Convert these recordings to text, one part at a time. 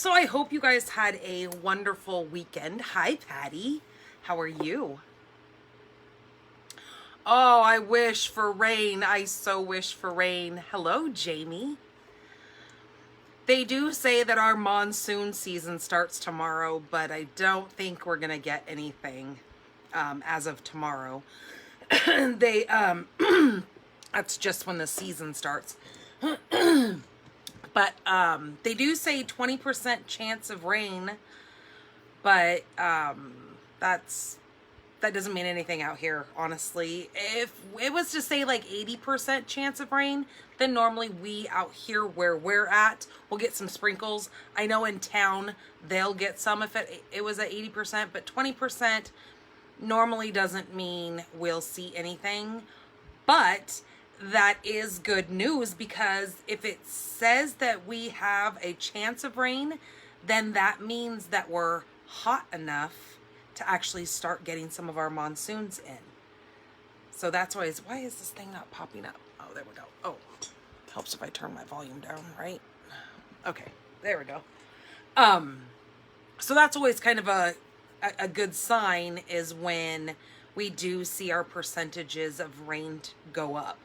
So I hope you guys had a wonderful weekend. Hi, Patty. How are you? Oh, I wish for rain. I so wish for rain. Hello, Jamie. They do say that our monsoon season starts tomorrow, but I don't think we're going to get anything as of tomorrow. They that's just when the season starts. But they do say 20% chance of rain, but that doesn't mean anything out here, honestly. If it was to say like 80% chance of rain, then normally we out here where we're at will get some sprinkles. I know in town they'll get some if it was at 80%, but 20% normally doesn't mean we'll see anything. But that is good news, because if it says that we have a chance of rain, then that means that we're hot enough to actually start getting some of our monsoons in. So that's why is this thing not popping up? Oh, there we go. Oh, helps if I turn my volume down, right? Okay, there we go. So that's always kind of a good sign, is when we do see our percentages of rain go up.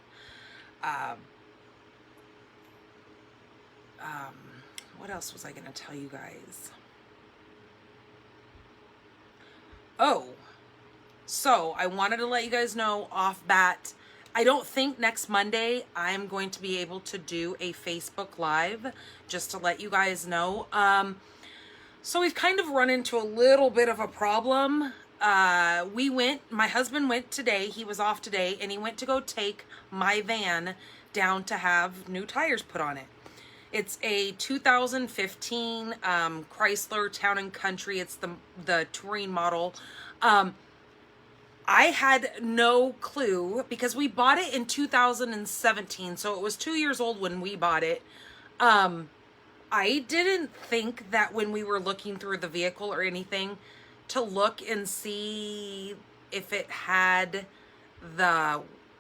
What else was I going to tell you guys? Oh, so I wanted to let you guys know off bat, I don't think next Monday I'm going to be able to do a Facebook Live, just to let you guys know. So we've kind of run into a little bit of a problem. My husband went today, he was off today, and he went to go take my van down to have new tires put on it. It's a 2015 Chrysler Town & Country. It's the touring model. I had no clue, because we bought it in 2017, so it was 2 years old when we bought it. I didn't think that when we were looking through the vehicle or anything to look and see if it had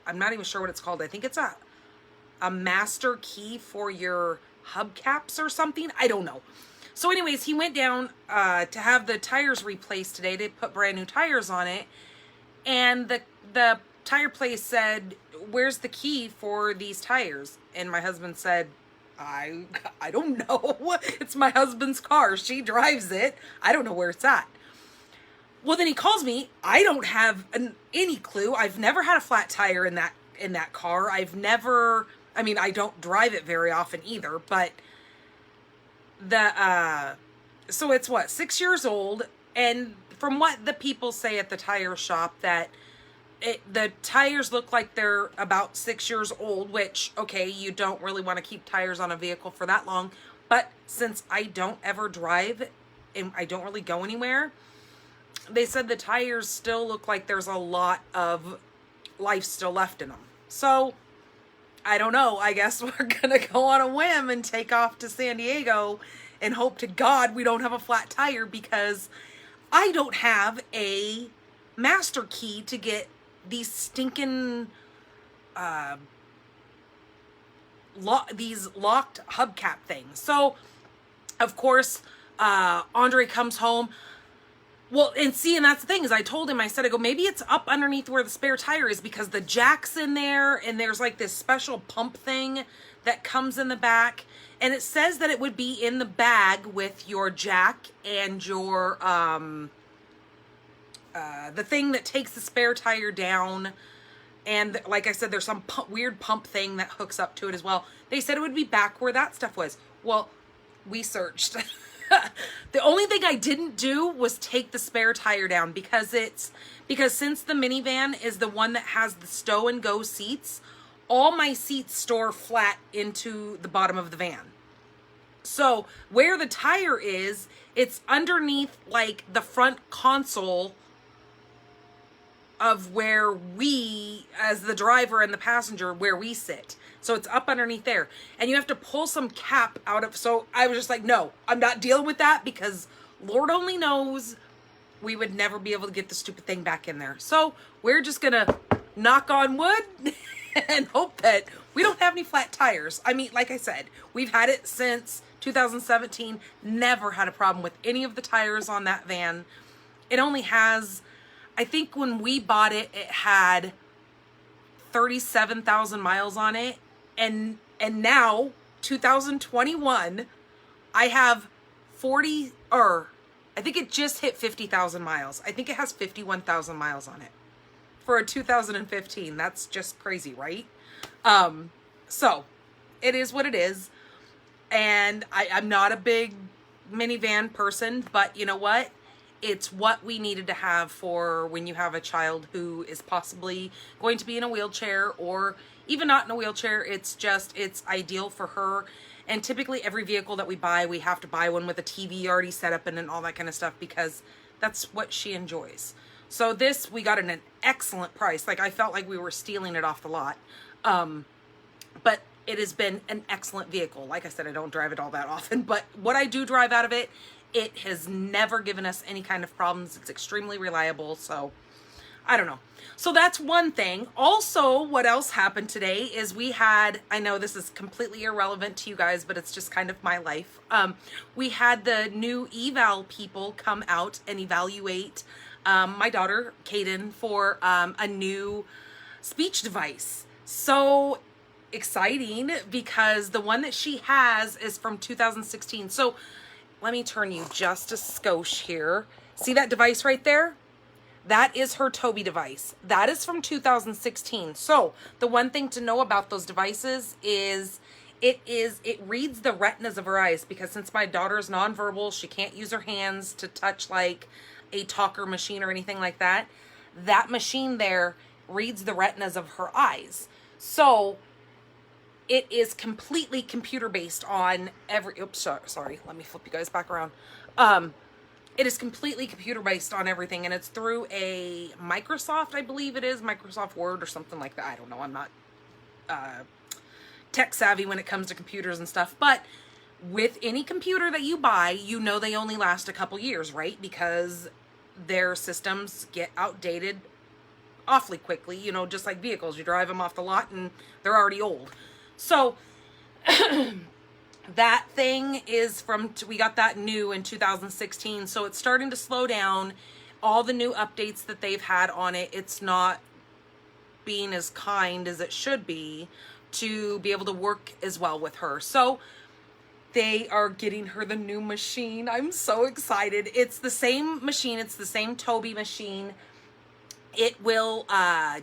I'm not even sure what it's called. I think it's a master key for your hubcaps or something. I don't know. So anyways, he went down to have the tires replaced today. They put brand new tires on it. And the tire place said, "Where's the key for these tires?" And my husband said, I don't know. It's my husband's car. She drives it. I don't know where it's at. Well, then he calls me. I don't have any clue. I've never had a flat tire in that car. I don't drive it very often either, but so it's 6 years old, and from what the people say at the tire shop, that the tires look like they're about 6 years old, which, okay, you don't really want to keep tires on a vehicle for that long, but since I don't ever drive and I don't really go anywhere, they said the tires still look like there's a lot of life still left in them. So I don't know. I guess we're going to go on a whim and take off to San Diego and hope to God we don't have a flat tire, because I don't have a master key to get these stinking these locked hubcap things. So of course Andre comes home. Well, and that's the thing, is I told him, I go, maybe it's up underneath where the spare tire is, because the jack's in there, and there's like this special pump thing that comes in the back, and it says that it would be in the bag with your jack and your the thing that takes the spare tire down. And like I said, there's some weird pump thing that hooks up to it as well. They said it would be back where that stuff was. Well, we searched. The only thing I didn't do was take the spare tire down, because since the minivan is the one that has the stow and go seats, all my seats store flat into the bottom of the van. So where the tire is, it's underneath like the front console of where we, as the driver and the passenger, where we sit. So it's up underneath there, and you have to pull some cap out of. So I was just like, no, I'm not dealing with that, because Lord only knows we would never be able to get the stupid thing back in there. So we're just gonna knock on wood and hope that We don't have any flat tires. I mean, like I said, we've had it since 2017. Never had a problem with any of the tires on that van. It only has, I think when we bought it, it had 37,000 miles on it. And now, 2021, I have 40, or I think it just hit 50,000 miles. I think it has 51,000 miles on it for a 2015. That's just crazy, right? So it is what it is. And I'm not a big minivan person, but you know what? It's what we needed to have for when you have a child who is possibly going to be in a wheelchair or even not in a wheelchair. It's ideal for her. And typically every vehicle that we buy, we have to buy one with a TV already set up and all that kind of stuff because that's what she enjoys. So this, we got at an excellent price. Like I felt like we were stealing it off the lot. But it has been an excellent vehicle. Like I said, I don't drive it all that often, but what I do drive out of it, it has never given us any kind of problems. It's extremely reliable. So I don't know. So that's one thing. Also, what else happened today is we had, I know this is completely irrelevant to you guys, but it's just kind of my life. We had the new eval people come out and evaluate my daughter, Kaden, for a new speech device. So exciting because the one that she has is from 2016. So let me turn you just a skosh here. See that device right there? That is her Toby device. That is from 2016. So the one thing to know about those devices is it reads the retinas of her eyes, because since my daughter's nonverbal, she can't use her hands to touch like a talker machine or anything like that. That machine there reads the retinas of her eyes. So it is completely computer based on sorry, let me flip you guys back around. It is completely computer based on everything, and it's through a Microsoft, I believe it is, Microsoft Word or something like that. I don't know. I'm not tech savvy when it comes to computers and stuff, but with any computer that you buy, you know they only last a couple years, right? Because their systems get outdated awfully quickly, you know, just like vehicles. You drive them off the lot and they're already old. So that thing is we got that new in 2016. So it's starting to slow down. All the new updates that they've had on it, it's not being as kind as it should be to be able to work as well with her. So they are getting her the new machine. I'm so excited. It's the same machine. It's the same Toby machine. It will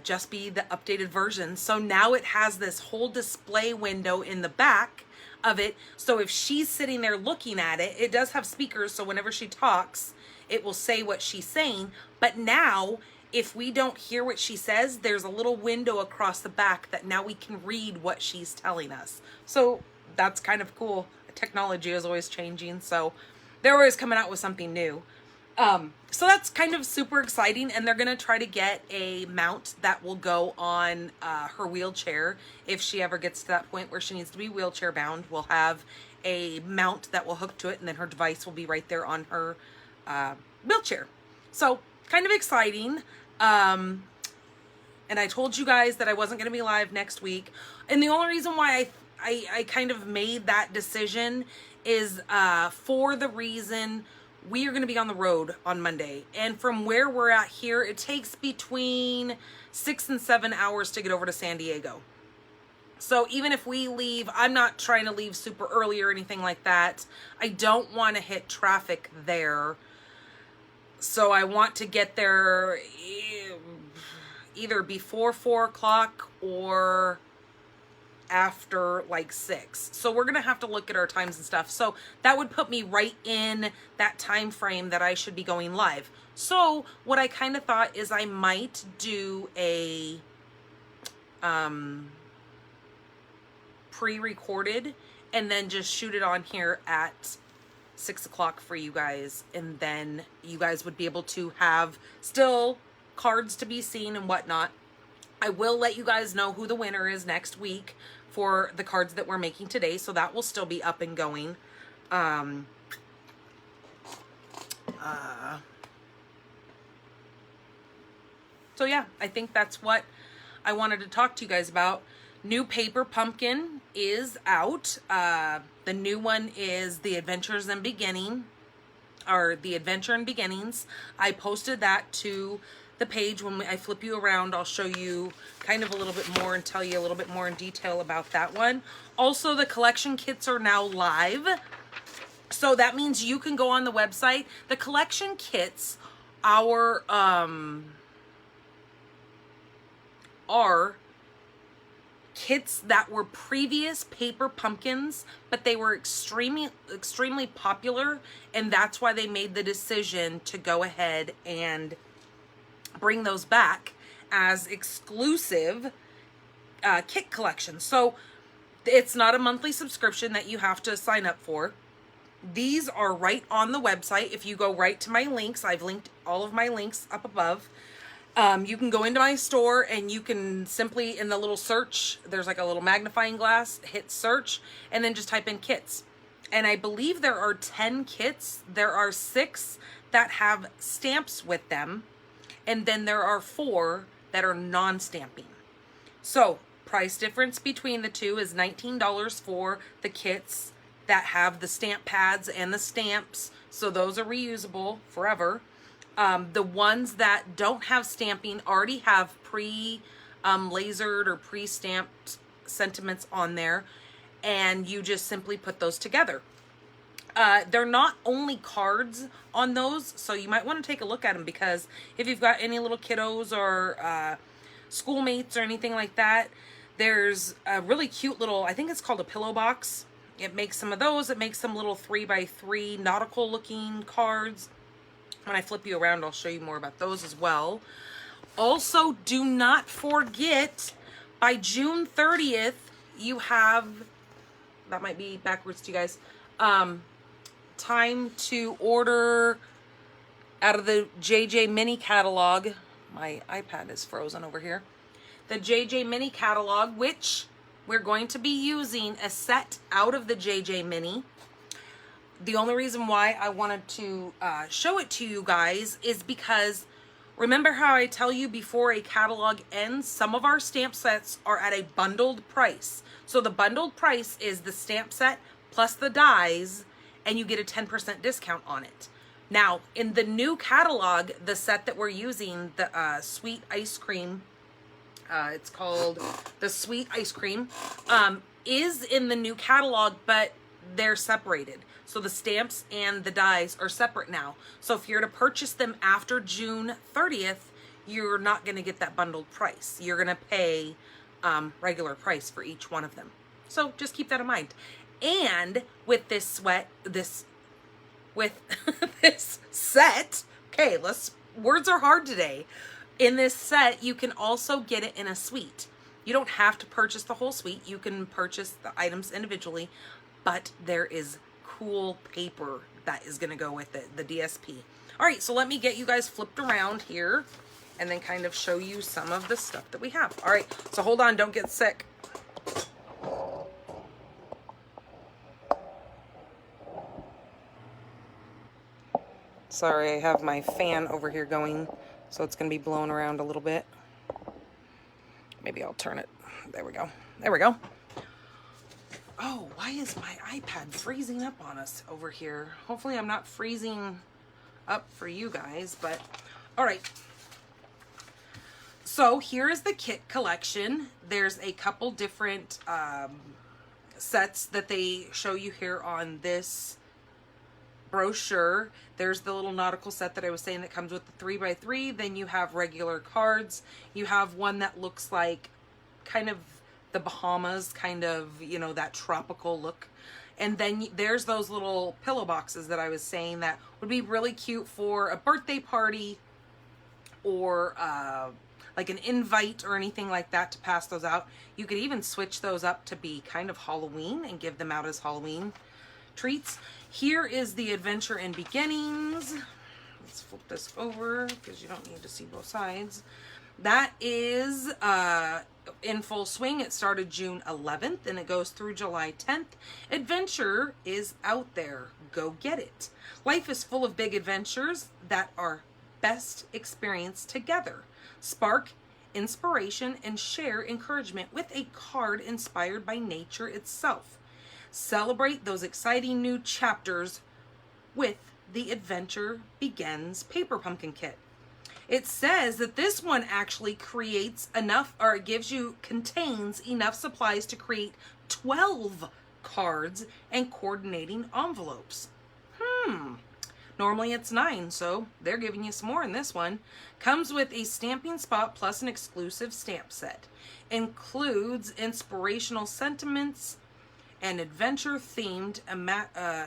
just be the updated version. So now it has this whole display window in the back of it. So if she's sitting there looking at it, it does have speakers. So whenever she talks, it will say what she's saying. But now, if we don't hear what she says, there's a little window across the back that now we can read what she's telling us. So that's kind of cool. Technology is always changing. So they're always coming out with something new. So that's kind of super exciting, and they're going to try to get a mount that will go on her wheelchair. If she ever gets to that point where she needs to be wheelchair bound, we'll have a mount that will hook to it, and then her device will be right there on her wheelchair. So kind of exciting. And I told you guys that I wasn't going to be live next week. And the only reason why I kind of made that decision is for the reason we are going to be on the road on Monday. And from where we're at here, it takes between 6 and 7 hours to get over to San Diego. So even if we leave, I'm not trying to leave super early or anything like that. I don't want to hit traffic there. So I want to get there either before 4 o'clock or after like 6. So we're gonna have to look at our times and stuff. So that would put me right in that time frame that I should be going live. So what I kind of thought is I might do a pre-recorded and then just shoot it on here at 6 o'clock for you guys, and then you guys would be able to have still cards to be seen and whatnot. I will let you guys know who the winner is next week for the cards that we're making today, so that will still be up and going. So yeah, I think that's what I wanted to talk to you guys about. New paper pumpkin is out. The new one is the Adventures in Beginning, or the Adventure in Beginnings. I posted that to the page. When I flip you around, I'll show you kind of a little bit more and tell you a little bit more in detail about that one. Also, the collection kits are now live. So that means you can go on the website. The collection kits are kits that were previous paper pumpkins, but they were extremely popular, and that's why they made the decision to go ahead and bring those back as exclusive kit collections. So it's not a monthly subscription that you have to sign up for. These are right on the website. If you go right to my links, I've linked all of my links up above. You can go into my store and you can simply, in the little search, there's like a little magnifying glass, hit search, and then just type in kits. And I believe there are 10 kits. There are 6 that have stamps with them. And then there are 4 that are non-stamping. So price difference between the two is $19 for the kits that have the stamp pads and the stamps. So those are reusable forever. The ones that don't have stamping already have lasered or pre-stamped sentiments on there, and you just simply put those together. They're not only cards on those, so you might want to take a look at them, because if you've got any little kiddos or schoolmates or anything like that, there's a really cute little, I think it's called a pillow box. It makes some of those. It makes some little 3x3 nautical looking cards. When I flip you around, I'll show you more about those as well. Also, do not forget, by June 30th, you have, that might be backwards to you guys, time to order out of the JJ Mini catalog. My iPad is frozen over here. The JJ Mini catalog, which we're going to be using a set out of the JJ Mini. The only reason why I wanted to show it to you guys is because remember how I tell you before a catalog ends, some of our stamp sets are at a bundled price. So the bundled price is the stamp set plus the dies, and you get a 10% discount on it. Now, in the new catalog, the set that we're using, the sweet ice cream, it's called the sweet ice cream, is in the new catalog, but they're separated. So the stamps and the dies are separate now. So if you're to purchase them after June 30th, you're not going to get that bundled price. You're going to pay regular price for each one of them. So just keep that in mind. And with this set, okay, words are hard today. In this set, you can also get it in a suite. You don't have to purchase the whole suite. You can purchase the items individually, but there is cool paper that is going to go with it, the DSP. All right, so let me get you guys flipped around here and then kind of show you some of the stuff that we have. All right, so hold on, don't get sick. Sorry, I have my fan over here going, so it's going to be blowing around a little bit. Maybe I'll turn it. There we go. There we go. Oh, why is my iPad freezing up on us over here? Hopefully I'm not freezing up for you guys, but all right. So here is the kit collection. There's a couple different sets that they show you here on this brochure. There's the little nautical set that I was saying that comes with the 3x3. Then you have regular cards. You have one that looks like kind of the Bahamas, kind of, you know, that tropical look. And then there's those little pillow boxes that I was saying that would be really cute for a birthday party or like an invite or anything like that to pass those out. You could even switch those up to be kind of Halloween and give them out as Halloween treats. Here is the Adventure in Beginnings. Let's flip this over because you don't need to see both sides. That is in full swing. It started June 11th and it goes through July 10th. Adventure is out there. Go get it. Life is full of big adventures that are best experienced together. Spark inspiration and share encouragement with a card inspired by nature itself. Celebrate those exciting new chapters with the Adventure Begins Paper Pumpkin Kit. It says that this one actually creates enough, or it contains enough supplies to create 12 cards and coordinating envelopes. Normally it's 9, so they're giving you some more in this one. Comes with a stamping spot plus an exclusive stamp set. Includes inspirational sentiments and adventure-themed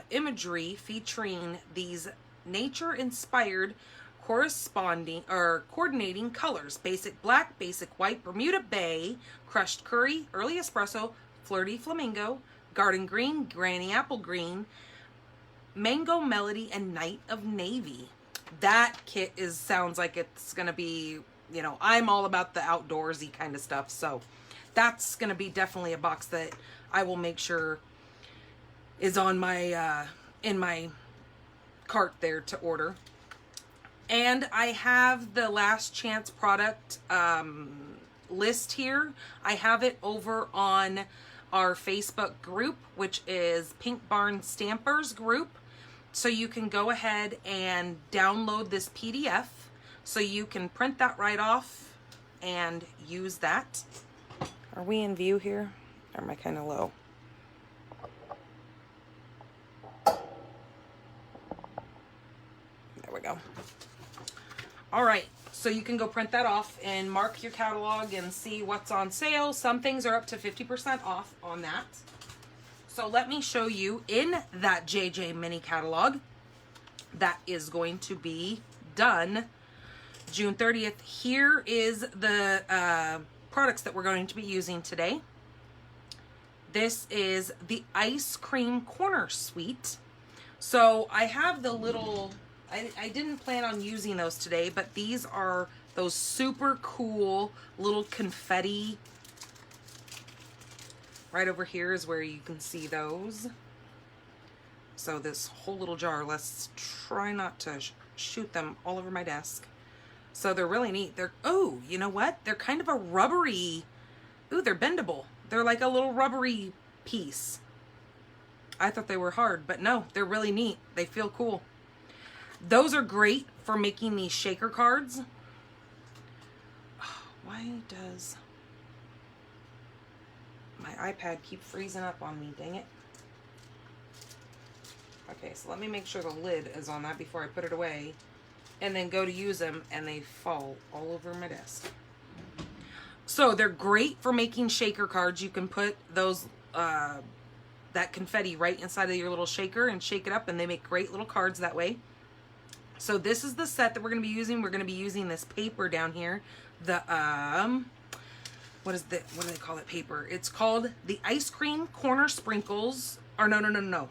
imagery featuring these nature-inspired coordinating colors: basic black, basic white, Bermuda Bay, crushed curry, early espresso, flirty flamingo, garden green, granny apple green, mango melody, and night of navy. That kit sounds like it's gonna be, you know, I'm all about the outdoorsy kind of stuff, so that's gonna be definitely a box that I will make sure is on my in my cart there to order. And I have the last chance product list here. I have it over on our Facebook group, which is Pink Barn Stampers group. So you can go ahead and download this PDF so you can print that right off and use that. Are we in view here? Or am I kind of low? There we go. All right, so you can go print that off and mark your catalog and see what's on sale. Some things are up to 50% off on that. So let me show you in that JJ mini catalog that is going to be done June 30th. Here is the products that we're going to be using today. This is the Ice Cream Corner Suite. So I have the little, I didn't plan on using those today, but these are those super cool little confetti. Right over here is where you can see those. So this whole little jar, let's try not to shoot them all over my desk. So they're really neat. They're, oh, you know what? They're kind of a rubbery, ooh, they're bendable. They're like a little rubbery piece. I thought they were hard, but no, they're really neat. They feel cool. Those are great for making these shaker cards. Oh, why does my iPad keep freezing up on me? Dang it. Okay, so let me make sure the lid is on that before I put it away, and then go to use them and they fall all over my desk. So they're great for making shaker cards. You can put those that confetti right inside of your little shaker and shake it up, and they make great little cards that way. So this is the set that we're going to be using. We're going to be using this paper down here. The what do they call it paper? It's called the Ice Cream Corner Sprinkles. Or no.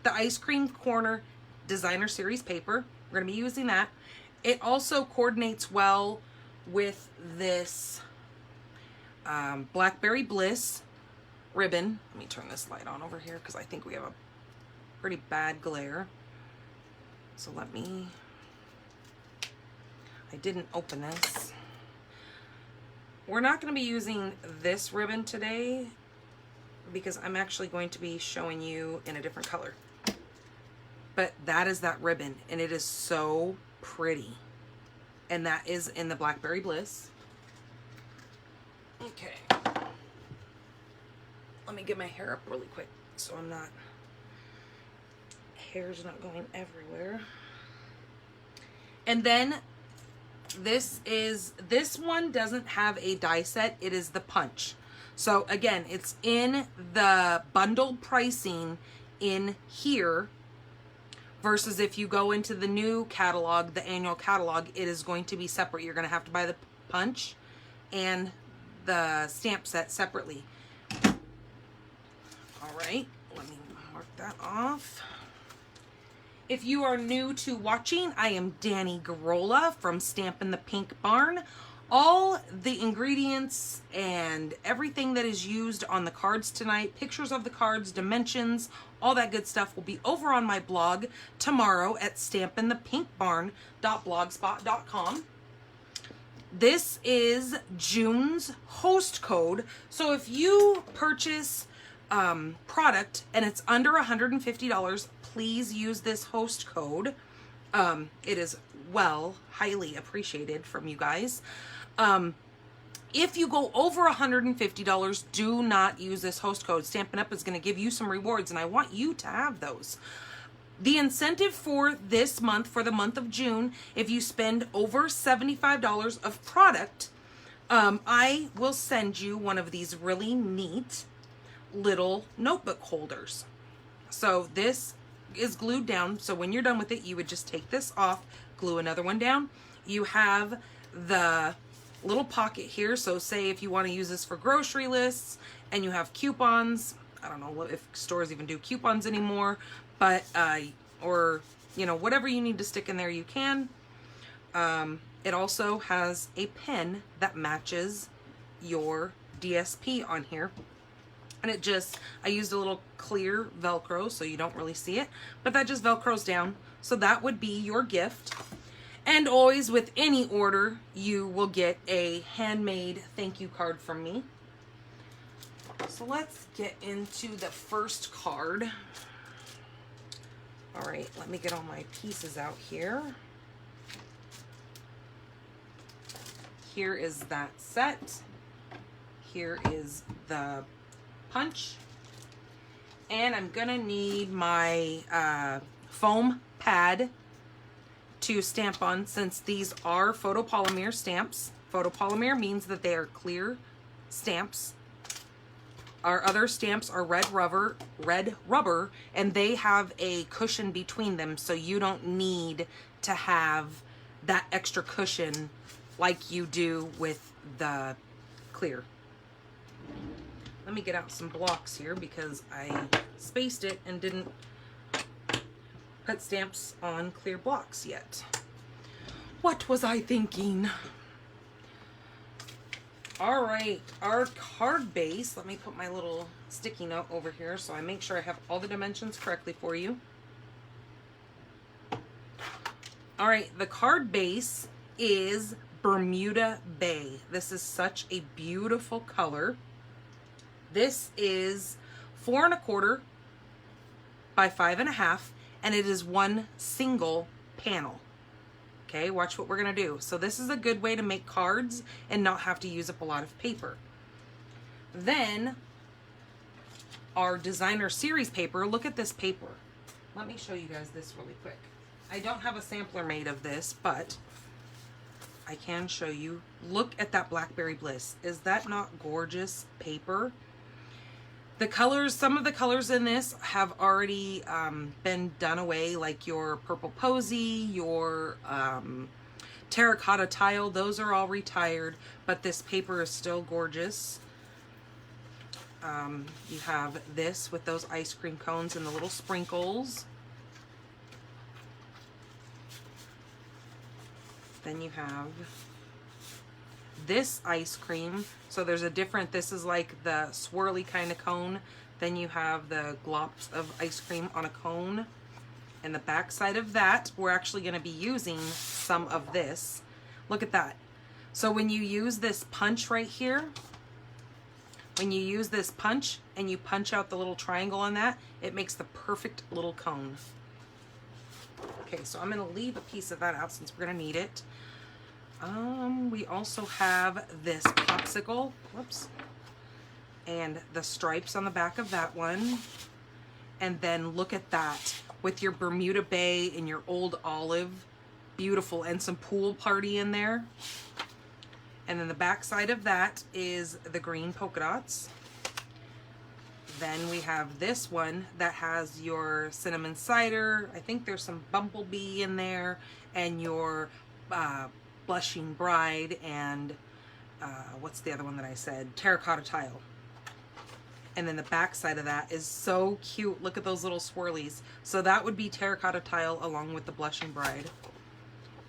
The Ice Cream Corner Designer Series paper. We're going to be using that. It also coordinates well with this Blackberry Bliss ribbon. Let me turn this light on over here because I think we have a pretty bad glare. So I didn't open this. We're not going to be using this ribbon today because I'm actually going to be showing you in a different color. But that is that ribbon, and it is so pretty. And that is in the Blackberry Bliss. Okay. Let me get my hair up really quick so hair's not going everywhere. And then this one doesn't have a die set. It is the punch. So again, it's in the bundled pricing in here versus if you go into the new catalog, the annual catalog, it is going to be separate. You're going to have to buy the punch and the stamp set separately. All right, let me mark that off. If you are new to watching, I am Danny Garola from Stampin' the Pink Barn. All the ingredients and everything that is used on the cards tonight, pictures of the cards, dimensions, all that good stuff will be over on my blog tomorrow at stampinthepinkbarn.blogspot.com. This is June's host code. So if you purchase product and it's under $150, please use this host code. It is highly appreciated from you guys. If you go over $150, do not use this host code. Stampin' Up! Is going to give you some rewards, and I want you to have those. The incentive for this month, for the month of June, if you spend over $75 of product, I will send you one of these really neat little notebook holders. So this is glued down. So when you're done with it, you would just take this off, glue another one down. You have the little pocket here. So say if you want to use this for grocery lists and you have coupons, I don't know if stores even do coupons anymore, but or you know, whatever you need to stick in there, you can. It also has a pen that matches your DSP on here, and it just, I used a little clear Velcro so you don't really see it, but that just Velcros down. So that would be your gift. And always with any order, you will get a handmade thank you card from me. So let's get into the first card. All right, let me get all my pieces out here. Here is that set. Here is the punch. And I'm gonna need my foam pad to stamp on, since these are photopolymer stamps. Photopolymer means that they are clear stamps. Our other stamps are red rubber, and they have a cushion between them, so you don't need to have that extra cushion like you do with the clear. Let me get out some blocks here because I spaced it and didn't put stamps on clear blocks yet. What was I thinking? All right, our card base, let me put my little sticky note over here so I make sure I have all the dimensions correctly for you. All right, the card base is Bermuda Bay. This is such a beautiful color. This is 4 1/4 by 5 1/2, and it is one single panel. Okay, watch what we're gonna do. So this is a good way to make cards and not have to use up a lot of paper. Then our designer series paper, look at this paper. Let me show you guys this really quick. I don't have a sampler made of this, but I can show you. Look at that Blackberry Bliss. Is that not gorgeous paper? The colors, some of the colors in this have already been done away, like your purple posy, your terracotta tile, those are all retired, but this paper is still gorgeous. You have this with those ice cream cones and the little sprinkles. Then you have this ice cream. So there's a different, this is like the swirly kind of cone. Then you have the glops of ice cream on a cone. And the back side of that, we're actually going to be using some of this. Look at that. So when you use this punch right here, when you use this punch and you punch out the little triangle on that, it makes the perfect little cone. Okay, so I'm going to leave a piece of that out since we're going to need it. We also have this popsicle, whoops, and the stripes on the back of that one. And then look at that with your Bermuda Bay and your old olive, beautiful, and some pool party in there. And then the back side of that is the green polka dots. Then we have this one that has your cinnamon cider. I think there's some bumblebee in there, and your blushing bride, and what's the other one that I said? Terracotta tile. And then the back side of that is so cute. Look at those little swirlies. So that would be terracotta tile along with the blushing bride.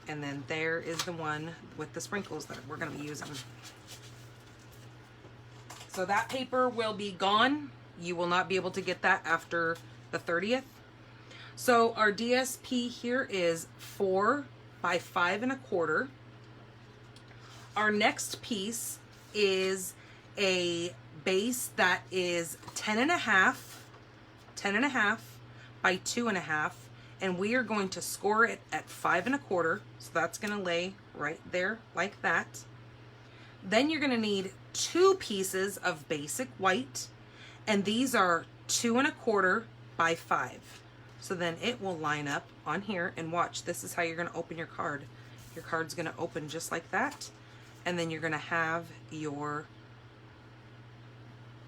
And then there is the one with the sprinkles that we're going to be using. So that paper will be gone. You will not be able to get that after the 30th. So our DSP here is 4 by 5 1/4. Our next piece is a base that is 10.5 by 2.5, and we are going to score it at 5.25. So that's going to lay right there like that. Then you're going to need 2 pieces of basic white, and these are 2.25 by 5. So then it will line up on here, and watch, this is how you're going to open your card. Your card's going to open just like that, and then you're going to have your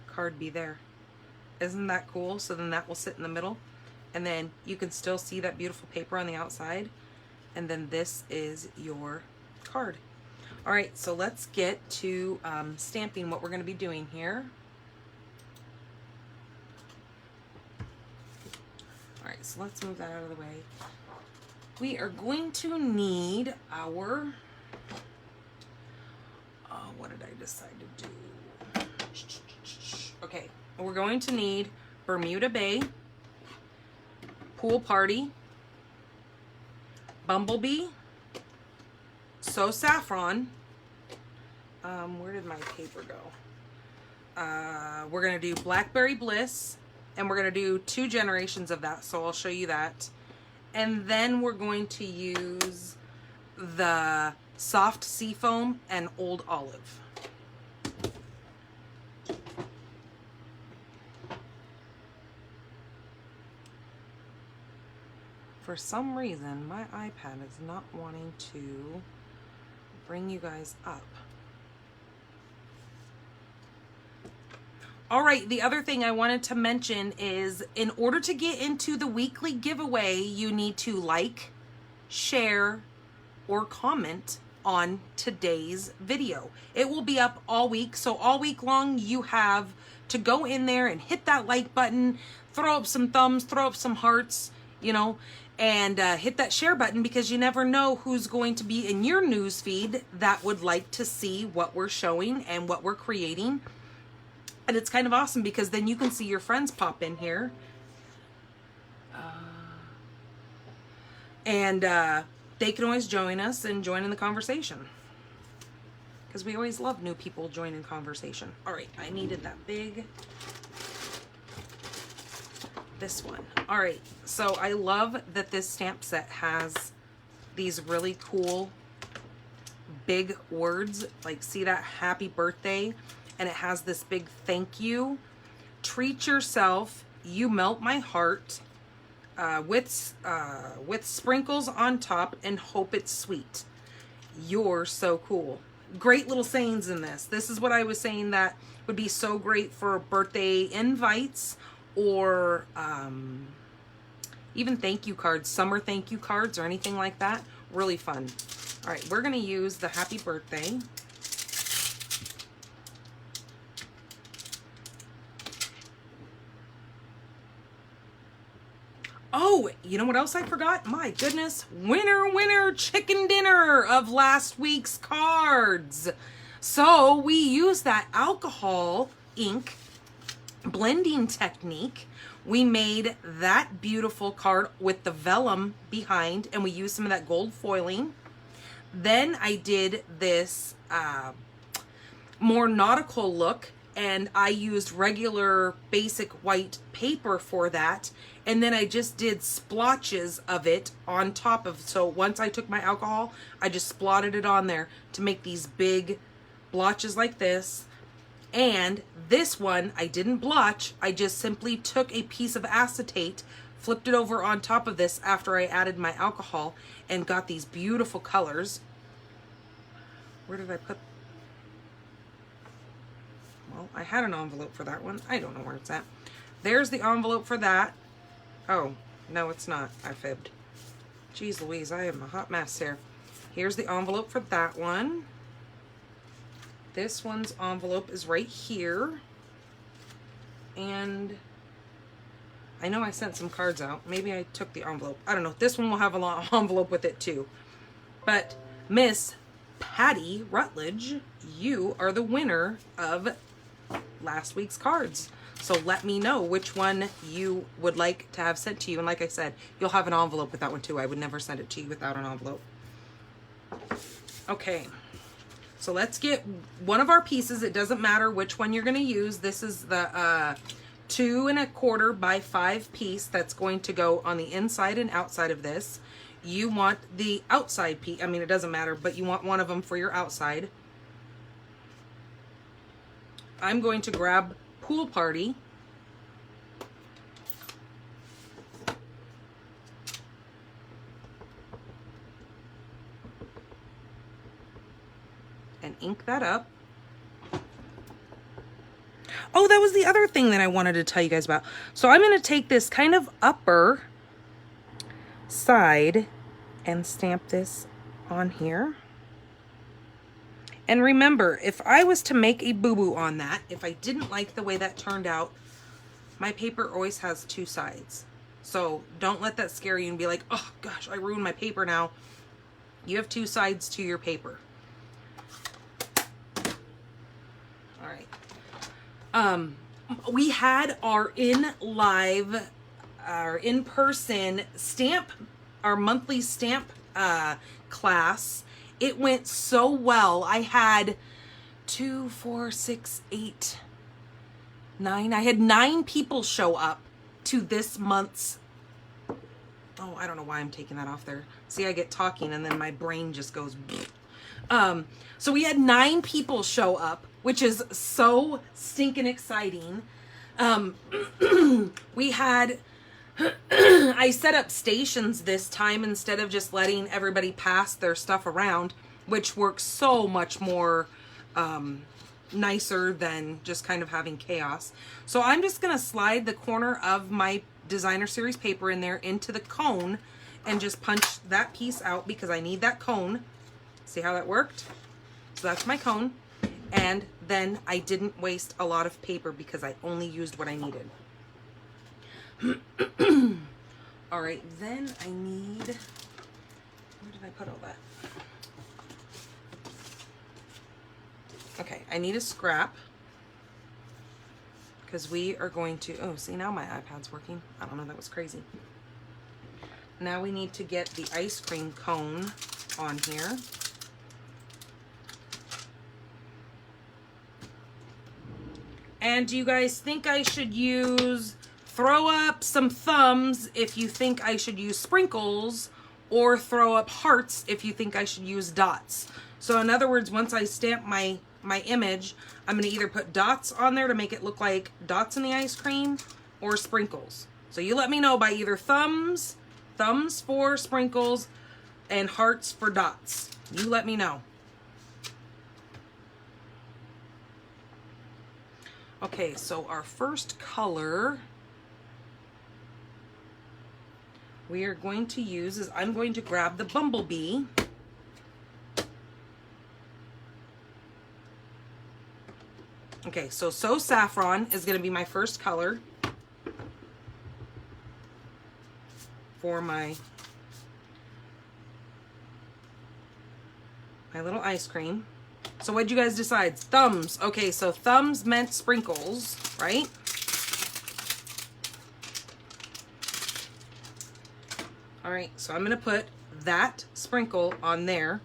card be there. Isn't that cool? So then that will sit in the middle, and then you can still see that beautiful paper on the outside, and then this is your card. All right, so let's get to stamping what we're going to be doing here. All right, so let's move that out of the way. We are going to need our, what did I decide to do? Okay, we're going to need Bermuda Bay, Pool Party, Bumblebee, So Saffron. Where did my paper go? We're going to do Blackberry Bliss, and we're going to do 2 generations of that, so I'll show you that. And then we're going to use the Soft Seafoam and Old Olive. For some reason, my iPad is not wanting to bring you guys up. All right, the other thing I wanted to mention is, in order to get into the weekly giveaway, you need to like, share, or comment on today's video. It will be up all week, so all week long you have to go in there and hit that like button, throw up some thumbs, throw up some hearts, you know, and hit that share button, because you never know who's going to be in your news feed that would like to see what we're showing and what we're creating. And it's kind of awesome, because then you can see your friends pop in here. And they can always join us and join in the conversation, because we always love new people joining conversation. All right, I needed that big. This one. All right, so I love that this stamp set has these really cool big words. Like, see that happy birthday? And it has this big thank you. Treat yourself, you melt my heart, with sprinkles on top, and hope it's sweet. You're so cool. Great little sayings in this. This is what I was saying that would be so great for birthday invites, or even thank you cards, summer thank you cards, or anything like that. Really fun. All right, we're gonna use the happy birthday. Oh, you know what else I forgot? My goodness, winner chicken dinner of last week's cards. So we used that alcohol ink blending technique. We made that beautiful card with the vellum behind, and we used some of that gold foiling. Then I did this more nautical look, and I used regular basic white paper for that. And then I just did splotches of it on top of, so once I took my alcohol, I just splotted it on there to make these big blotches like this. And this one, I didn't blotch, I just simply took a piece of acetate, flipped it over on top of this after I added my alcohol, and got these beautiful colors. Where did I put? Well, I had an envelope for that one. I don't know where it's at. There's the envelope for that. Oh, no, it's not. I fibbed. Jeez Louise, I am a hot mess here. Here's the envelope for that one. This one's envelope is right here. And I know I sent some cards out. Maybe I took the envelope. I don't know. This one will have an envelope with it too. But Miss Patty Rutledge, you are the winner of last week's cards. So let me know which one you would like to have sent to you. And like I said, you'll have an envelope with that one too. I would never send it to you without an envelope. Okay. So let's get one of our pieces. It doesn't matter which one you're going to use. This is the 2 1/4 by 5 piece that's going to go on the inside and outside of this. You want the outside piece. I mean, it doesn't matter, but you want one of them for your outside. I'm going to grab Pool Party. And ink that up. Oh, that was the other thing that I wanted to tell you guys about. So I'm going to take this kind of upper side and stamp this on here. And remember, if I was to make a boo-boo on that, if I didn't like the way that turned out, my paper always has 2 sides. So don't let that scare you and be like, oh gosh, I ruined my paper now. You have 2 sides to your paper. We had our in-person stamp, our monthly stamp class. It went so well. I had 2, 4, 6, 8, 9. I had 9 people show up to this month's. Oh, I don't know why I'm taking that off there. See, I get talking and then my brain just goes. So we had 9 people show up, which is so stinking exciting. We had, I set up stations this time instead of just letting everybody pass their stuff around, which works so much more nicer than just kind of having chaos. So I'm just going to slide the corner of my designer series paper in there into the cone and just punch that piece out because I need that cone. See how that worked? So that's my cone. And then I didn't waste a lot of paper because I only used what I needed. All right, then I need, where did I put all that? Okay, I need a scrap because we are going to, oh, see now my iPad's working. I don't know, that was crazy. Now we need to get the ice cream cone on here. And do you guys think I should use, throw up some thumbs if you think I should use sprinkles, or throw up hearts if you think I should use dots? So in other words, once I stamp my image, I'm going to either put dots on there to make it look like dots in the ice cream, or sprinkles. So you let me know by either thumbs for sprinkles, and hearts for dots. You let me know. Okay, so our first color we are going to use is, I'm going to grab the bumblebee. Okay, so Saffron is going to be my first color for my little ice cream. So what'd you guys decide? Thumbs. Okay, so thumbs meant sprinkles, right? All right, so I'm going to put that sprinkle on there.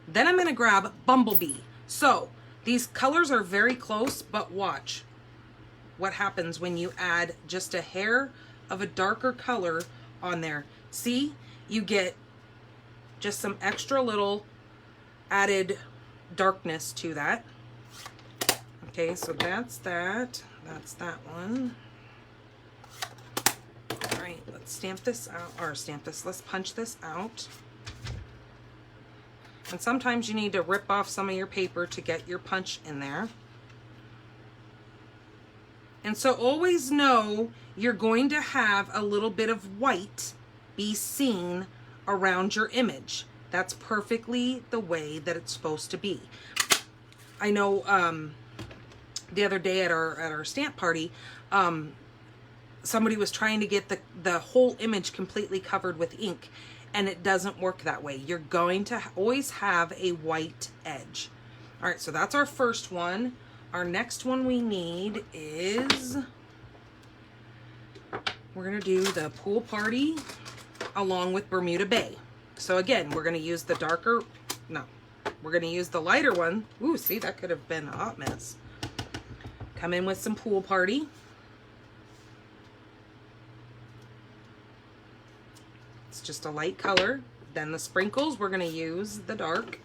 Then I'm going to grab bumblebee. So these colors are very close, but watch what happens when you add just a hair of a darker color on there. See, you get just some extra little added darkness to that. Okay, so that's that. That's that one. All right, let's stamp this out, or let's punch this out. And sometimes you need to rip off some of your paper to get your punch in there. And so always know you're going to have a little bit of white be seen around your image. That's perfectly the way that it's supposed to be. I know the other day at our stamp party, somebody was trying to get the whole image completely covered with ink, and it doesn't work that way. You're going to always have a white edge. All right, so that's our first one. Our next one we need is, we're gonna do the Pool Party along with Bermuda Bay. So again, we're going to use the darker, no, we're going to use the lighter one. Ooh, see, that could have been a hot mess. Come in with some Pool Party. It's just a light color. Then the sprinkles, we're going to use the dark.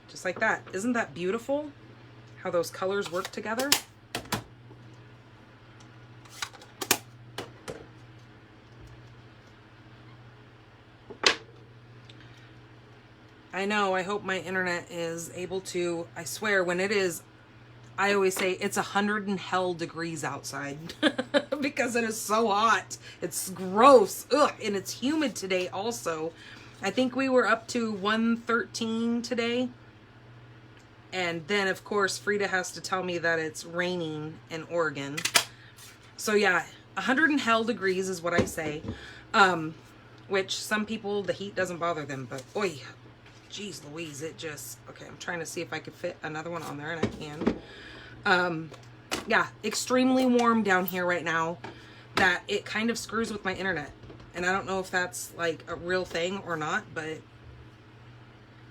Just like that. Isn't that beautiful? How those colors work together? I know, I hope my internet is able to, I swear, when it is, I always say it's 100 and hell degrees outside because it is so hot. It's gross. Ugh, and it's humid today also. I think we were up to 113 today. And then, of course, Frida has to tell me that it's raining in Oregon. So, yeah, 100 and hell degrees is what I say. Which some people, the heat doesn't bother them. But, oi, geez Louise, it just... Okay, I'm trying to see if I could fit another one on there, and I can. Yeah, extremely warm down here right now. That it kind of screws with my internet. And I don't know if that's, like, a real thing or not, but...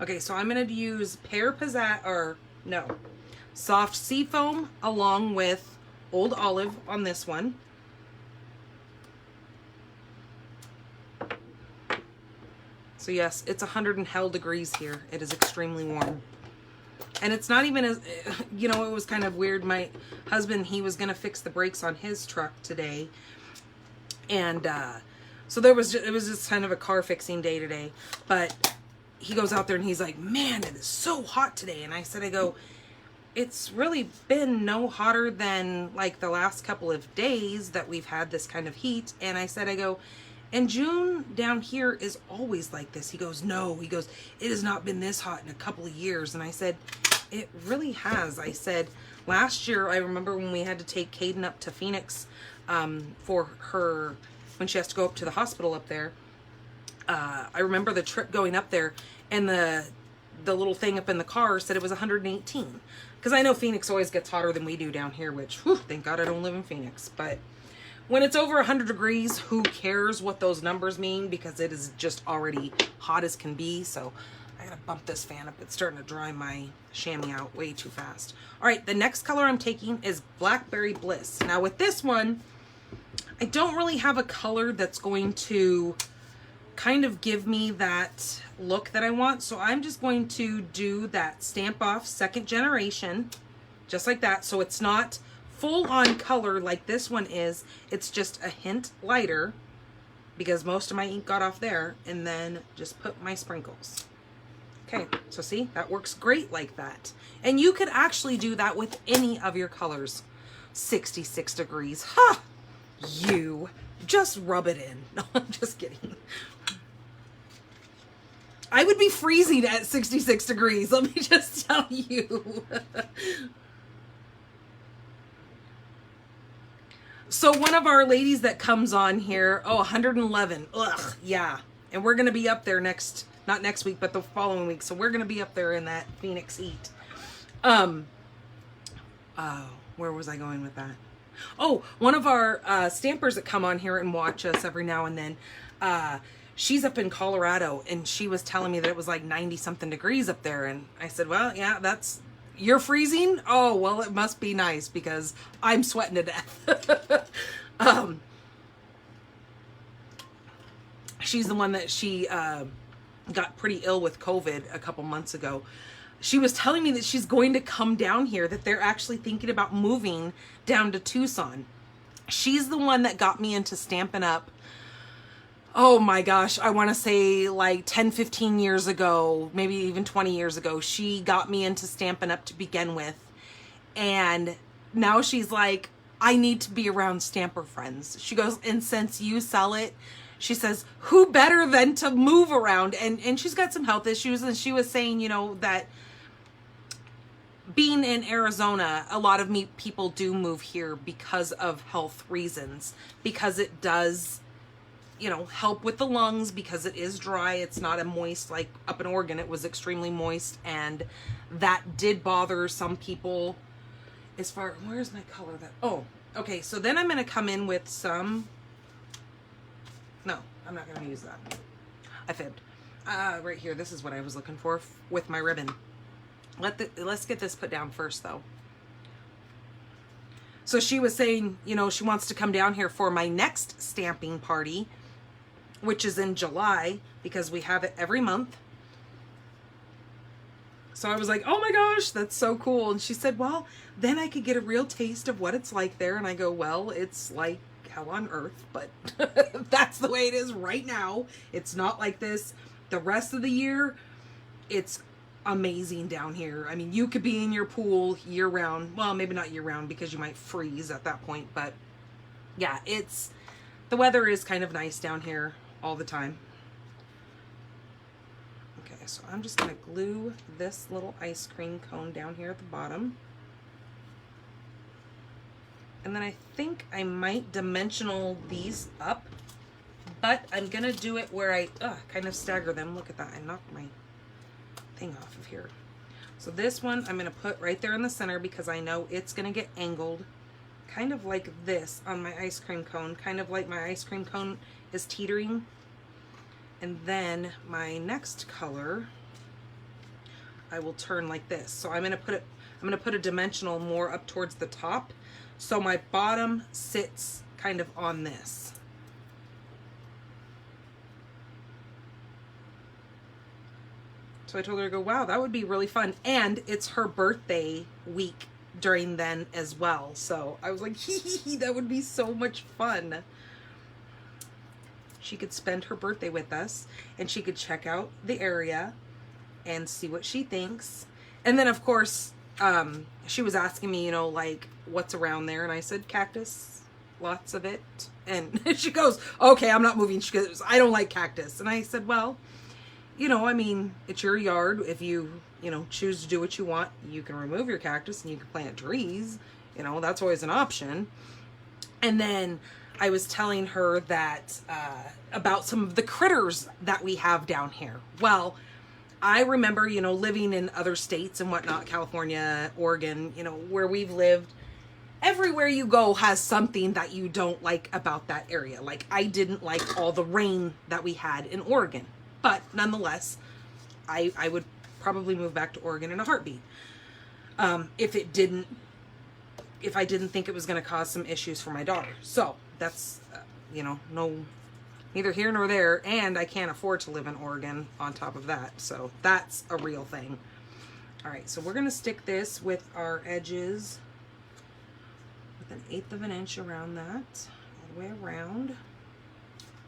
Okay, so I'm going to use Pear Pizzazz, or no, Soft Seafoam along with Old Olive on this one. So yes, it's 100 and hell degrees here. It is extremely warm. And it's not even as, you know, it was kind of weird. My husband, he was going to fix the brakes on his truck today. And so it was just kind of a car fixing day today. But he goes out there and he's like, man, it is so hot today. And I said, it's really been no hotter than like the last couple of days that we've had this kind of heat. And I said, and June down here is always like this. He goes, no, it has not been this hot in a couple of years. And I said, it really has. I said, last year, I remember when we had to take Caden up to Phoenix for her, when she has to go up to the hospital up there. I remember the trip going up there, and the little thing up in the car said it was 118. Because I know Phoenix always gets hotter than we do down here, which, whew, thank God I don't live in Phoenix. But when it's over 100 degrees, who cares what those numbers mean? Because it is just already hot as can be. So I gotta bump this fan up. It's starting to dry my chamois out way too fast. All right, the next color I'm taking is Blackberry Bliss. Now with this one, I don't really have a color that's going to kind of give me that look that I want. So I'm just going to do that Stamp Off Second Generation, just like that. So it's not full on color like this one is. It's just a hint lighter because most of my ink got off there, and then just put my sprinkles. Okay, so see, that works great like that. And you could actually do that with any of your colors. 66 degrees. Ha! You just rub it in. No, I'm just kidding. I would be freezing at 66 degrees. Let me just tell you. So one of our ladies that comes on here, 111. Ugh, yeah. And we're going to be up there not next week, but the following week. So we're going to be up there in that Phoenix heat. Where was I going with that? Oh, one of our stampers that come on here and watch us every now and then, she's up in Colorado, and she was telling me that it was like 90 something degrees up there. And I said, well, yeah, you're freezing? Oh, well, it must be nice because I'm sweating to death. She's the one that she got pretty ill with COVID a couple months ago. She was telling me that she's going to come down here, that they're actually thinking about moving down to Tucson. She's the one that got me into Stampin' Up. Oh my gosh, I want to say like 10, 15 years ago, maybe even 20 years ago. She got me into Stampin' Up to begin with. And now she's like, I need to be around stamper friends. She goes, and since you sell it, she says, who better than to move around? And she's got some health issues. And she was saying, you know, that being in Arizona, a lot of people do move here because of health reasons, because it does, you know, help with the lungs, because it is dry. It's not a moist, like up in Oregon, it was extremely moist, and that did bother some people. As far, where's my color that, oh, okay, so then I'm going to come in with some I'm not gonna use that. I fibbed. Right here, this is what I was looking for with my ribbon. Let's get this put down first though. So she was saying, you know, she wants to come down here for my next stamping party, which is in July, because we have it every month. So I was like, oh my gosh, that's so cool. And she said, well, then I could get a real taste of what it's like there. And I go, well, it's like hell on earth, but that's the way it is right now. It's not like this the rest of the year. It's amazing down here. I mean, you could be in your pool year round. Well, maybe not year round because you might freeze at that point, but yeah, the weather is kind of nice down here all the time. Okay, so I'm just gonna glue this little ice cream cone down here at the bottom. And then I think I might dimensional these up, but I'm gonna do it where I kind of stagger them. Look at that, I knocked my thing off of here. So this one I'm gonna put right there in the center because I know it's gonna get angled kind of like this on my ice cream cone, kind of like my ice cream cone is teetering. And then my next color I will turn like this. So I'm gonna put a dimensional more up towards the top, so my bottom sits kind of on this. So I told her to go, wow, that would be really fun. And it's her birthday week during then as well. So I was like, hee, that would be so much fun. She could spend her birthday with us and she could check out the area and see what she thinks. And then of course, she was asking me, you know, like what's around there. And I said, cactus, lots of it. And she goes, okay, I'm not moving. She goes, I don't like cactus. And I said, well, you know, I mean, it's your yard. If you know, choose to do what you want, you can remove your cactus and you can plant trees. You know, that's always an option. And then I was telling her that about some of the critters that we have down here. Well, I remember, you know, living in other states and whatnot, California, Oregon, you know, where we've lived. Everywhere you go has something that you don't like about that area. Like I didn't like all the rain that we had in Oregon. But nonetheless, I would probably move back to Oregon in a heartbeat. If I didn't think it was going to cause some issues for my daughter. So that's, you know, neither here nor there. And I can't afford to live in Oregon on top of that. So that's a real thing. All right, so we're going to stick this with our edges with 1/8 of an inch around that, all the way around.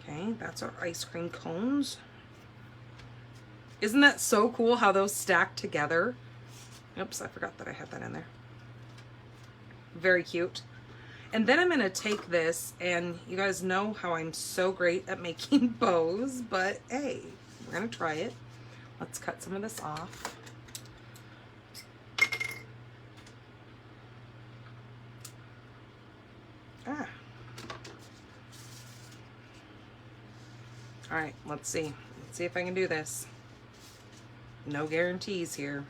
Okay, that's our ice cream cones. Isn't that so cool how those stack together? Oops, I forgot that I had that in there. Very cute. And then I'm going to take this, and you guys know how I'm so great at making bows, but hey, we're going to try it. Let's cut some of this off. All right, let's see. Let's see if I can do this. No guarantees here.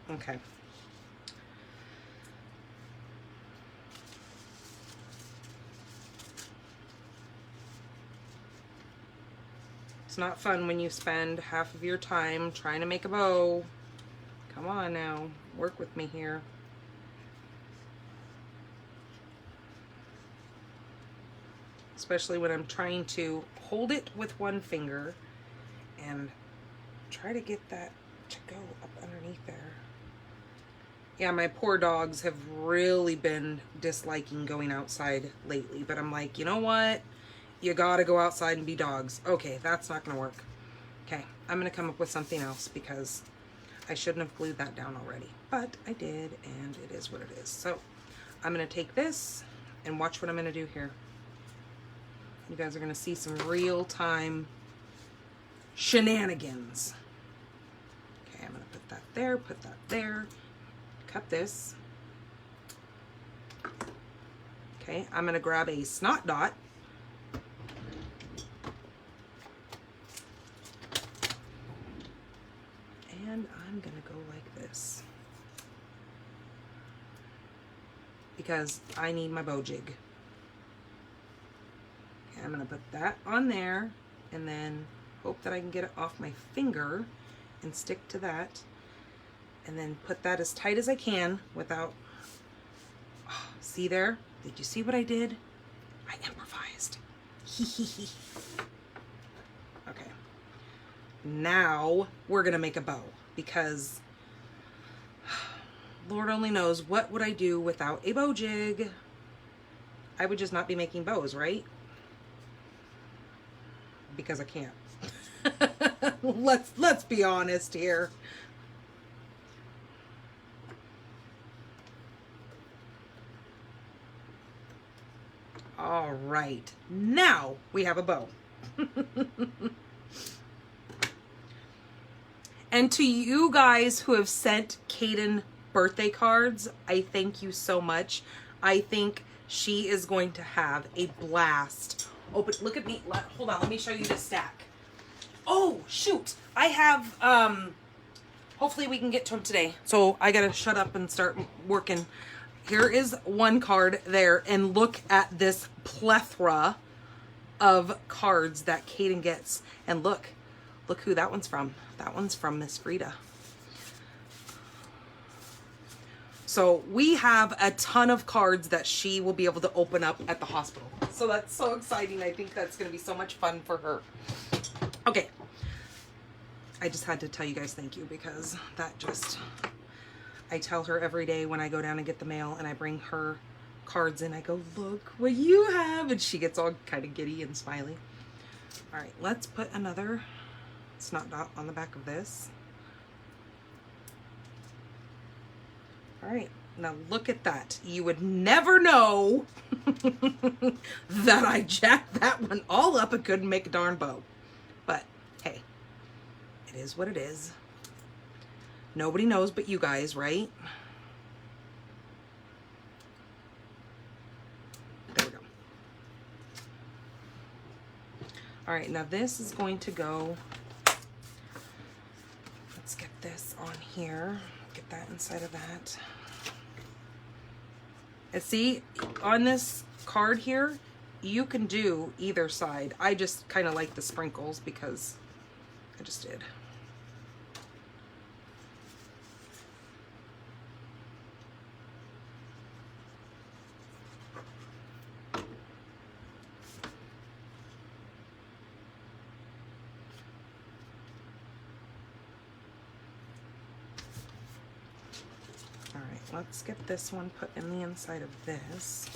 Okay. It's not fun when you spend half of your time trying to make a bow. Come on now, work with me here. Especially when I'm trying to hold it with one finger and try to get that to go up underneath there. Yeah, my poor dogs have really been disliking going outside lately, but I'm like, you know what? You gotta go outside and be dogs. Okay, that's not gonna work. Okay, I'm gonna come up with something else because I shouldn't have glued that down already, but I did, and it is what it is. So I'm gonna take this and watch what I'm gonna do here. You guys are gonna see some real-time shenanigans. Okay, I'm gonna put that there, cut this. Okay, I'm gonna grab a snot dot because I need my bow jig. Okay, I'm gonna put that on there and then hope that I can get it off my finger and stick to that, and then put that as tight as I can without, oh, see there? Did you see what I did? I improvised. Okay. Now we're gonna make a bow, because Lord only knows what would I do without a bow jig. I would just not be making bows, right? Because I can't. Let's be honest here. All right, now we have a bow. And to you guys who have sent Kaden birthday cards, I thank you so much. I think she is going to have a blast. Open, look at me. Hold on, let me show you the stack. Oh, shoot. I have, hopefully we can get to him today. So I gotta shut up and start working. Here is one card there, and look at this plethora of cards that Kaden gets. And look who that one's from. That one's from Miss Frida. So we have a ton of cards that she will be able to open up at the hospital. So that's so exciting. I think that's going to be so much fun for her. Okay. I just had to tell you guys thank you, because that just, I tell her every day when I go down and get the mail and I bring her cards in, I go, look what you have. And she gets all kind of giddy and smiley. All right, let's put another snot dot on the back of this. All right, now look at that. You would never know that I jacked that one all up and couldn't make a darn bow. But hey, it is what it is. Nobody knows but you guys, right? There we go. All right, now this is going to go, let's get this on here. Get that inside of that. And see, on this card here, you can do either side. I just kind of like the sprinkles because I just did. Let's get this one put in the inside of this.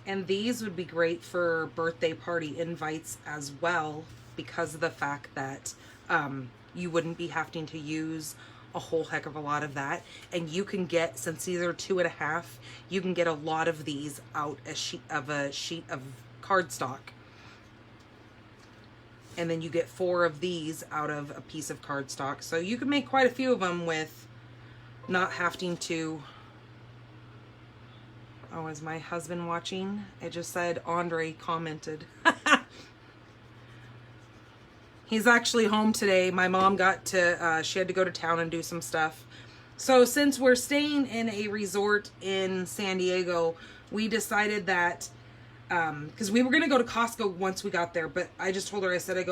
And these would be great for birthday party invites as well, because of the fact that you wouldn't be having to use a whole heck of a lot of that. And you can get, since these are 2.5, you can get a lot of these out a sheet of cardstock. And then you get 4 of these out of a piece of cardstock. So you can make quite a few of them with not having to. Oh, is my husband watching? It just said Andre commented. He's actually home today. My mom got to, she had to go to town and do some stuff. So since we're staying in a resort in San Diego, we decided that, because we were going to go to Costco once we got there, but I just told her, I said, I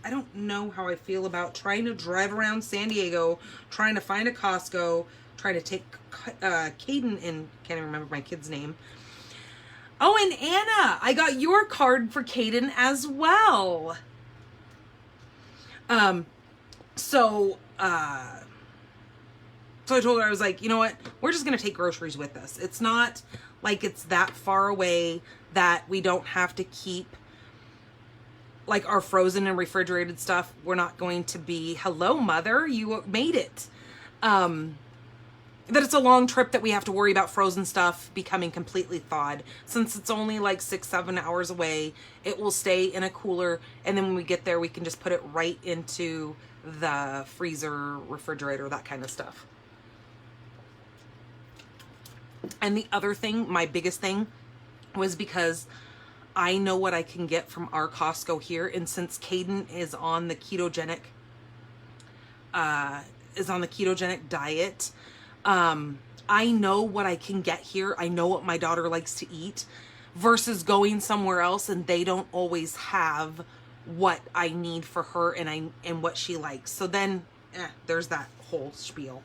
don't know how I feel about trying to drive around San Diego, trying to find a Costco, trying to take Kaden in, can't even remember my kid's name. Oh, and Anna, I got your card for Kaden as well. So I told her, I was like, you know what? We're just going to take groceries with us. It's not like it's that far away that we don't have to keep like our frozen and refrigerated stuff. We're not going to be, hello, mother, you made it. That it's a long trip that we have to worry about frozen stuff becoming completely thawed. Since it's only like 6-7 hours away, it will stay in a cooler, and then when we get there, we can just put it right into the freezer, refrigerator, that kind of stuff. And the other thing, my biggest thing, was because I know what I can get from our Costco here. And since Caden is on the ketogenic diet, I know what I can get here. I know what my daughter likes to eat versus going somewhere else and they don't always have what I need for her and what she likes. So then there's that whole spiel.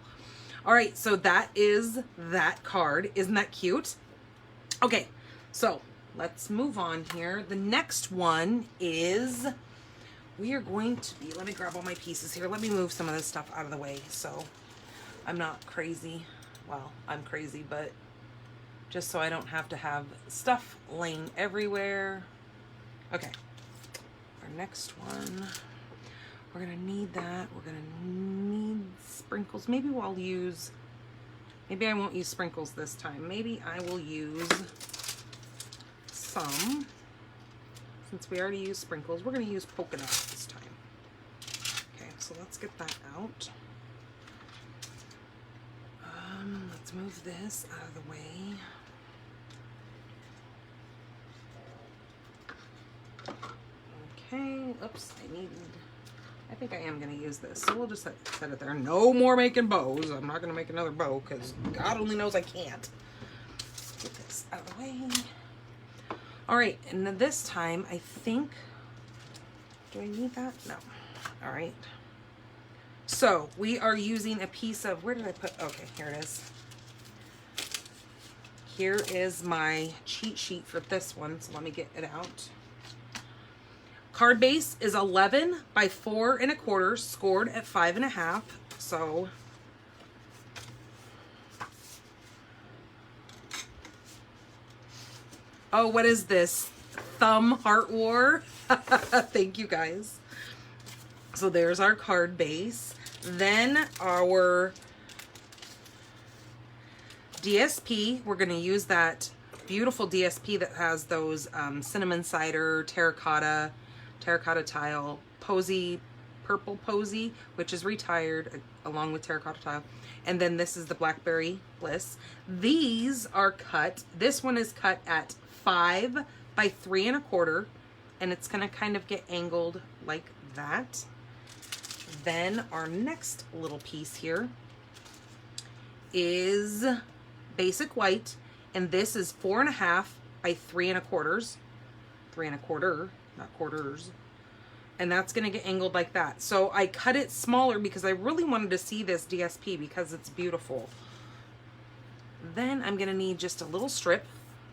All right, so that is that card. Isn't that cute? Okay, so let's move on here. The next one is, we are going to be, let me grab all my pieces here. Let me move some of this stuff out of the way so I'm not crazy. Well, I'm crazy, but just so I don't have to have stuff laying everywhere. Okay, our next one, we're gonna need that. We're gonna need sprinkles. Maybe I won't use sprinkles this time. Maybe I will use some. Since we already used sprinkles, we're gonna use polka dots this time. Okay, so let's get that out. Let's move this out of the way. Okay, oops, I think I am going to use this. So we'll just set it there. No more making bows. I'm not going to make another bow because God only knows I can't. Get this out of the way. All right, and then this time I think, do I need that? No. All right. So we are using a piece of, where did I put, okay, here it is. Here is my cheat sheet for this one, so let me get it out. Card base is 11 by 4 1/4, scored at 5 1/2. So oh, what is this? Thumb Heart War. Thank you guys. So there's our card base. Then our DSP, we're going to use that beautiful DSP that has those cinnamon cider, terracotta tile, posy, purple posy, which is retired along with terracotta tile. And then this is the Blackberry Bliss. These are cut. This one is cut at 5 by 3 1/4, and it's going to kind of get angled like that. Then our next little piece here is basic white, and this is 4 1/2 by 3 1/4. 3 1/4, not quarters. And that's going to get angled like that. So I cut it smaller because I really wanted to see this DSP because it's beautiful. Then I'm going to need just a little strip,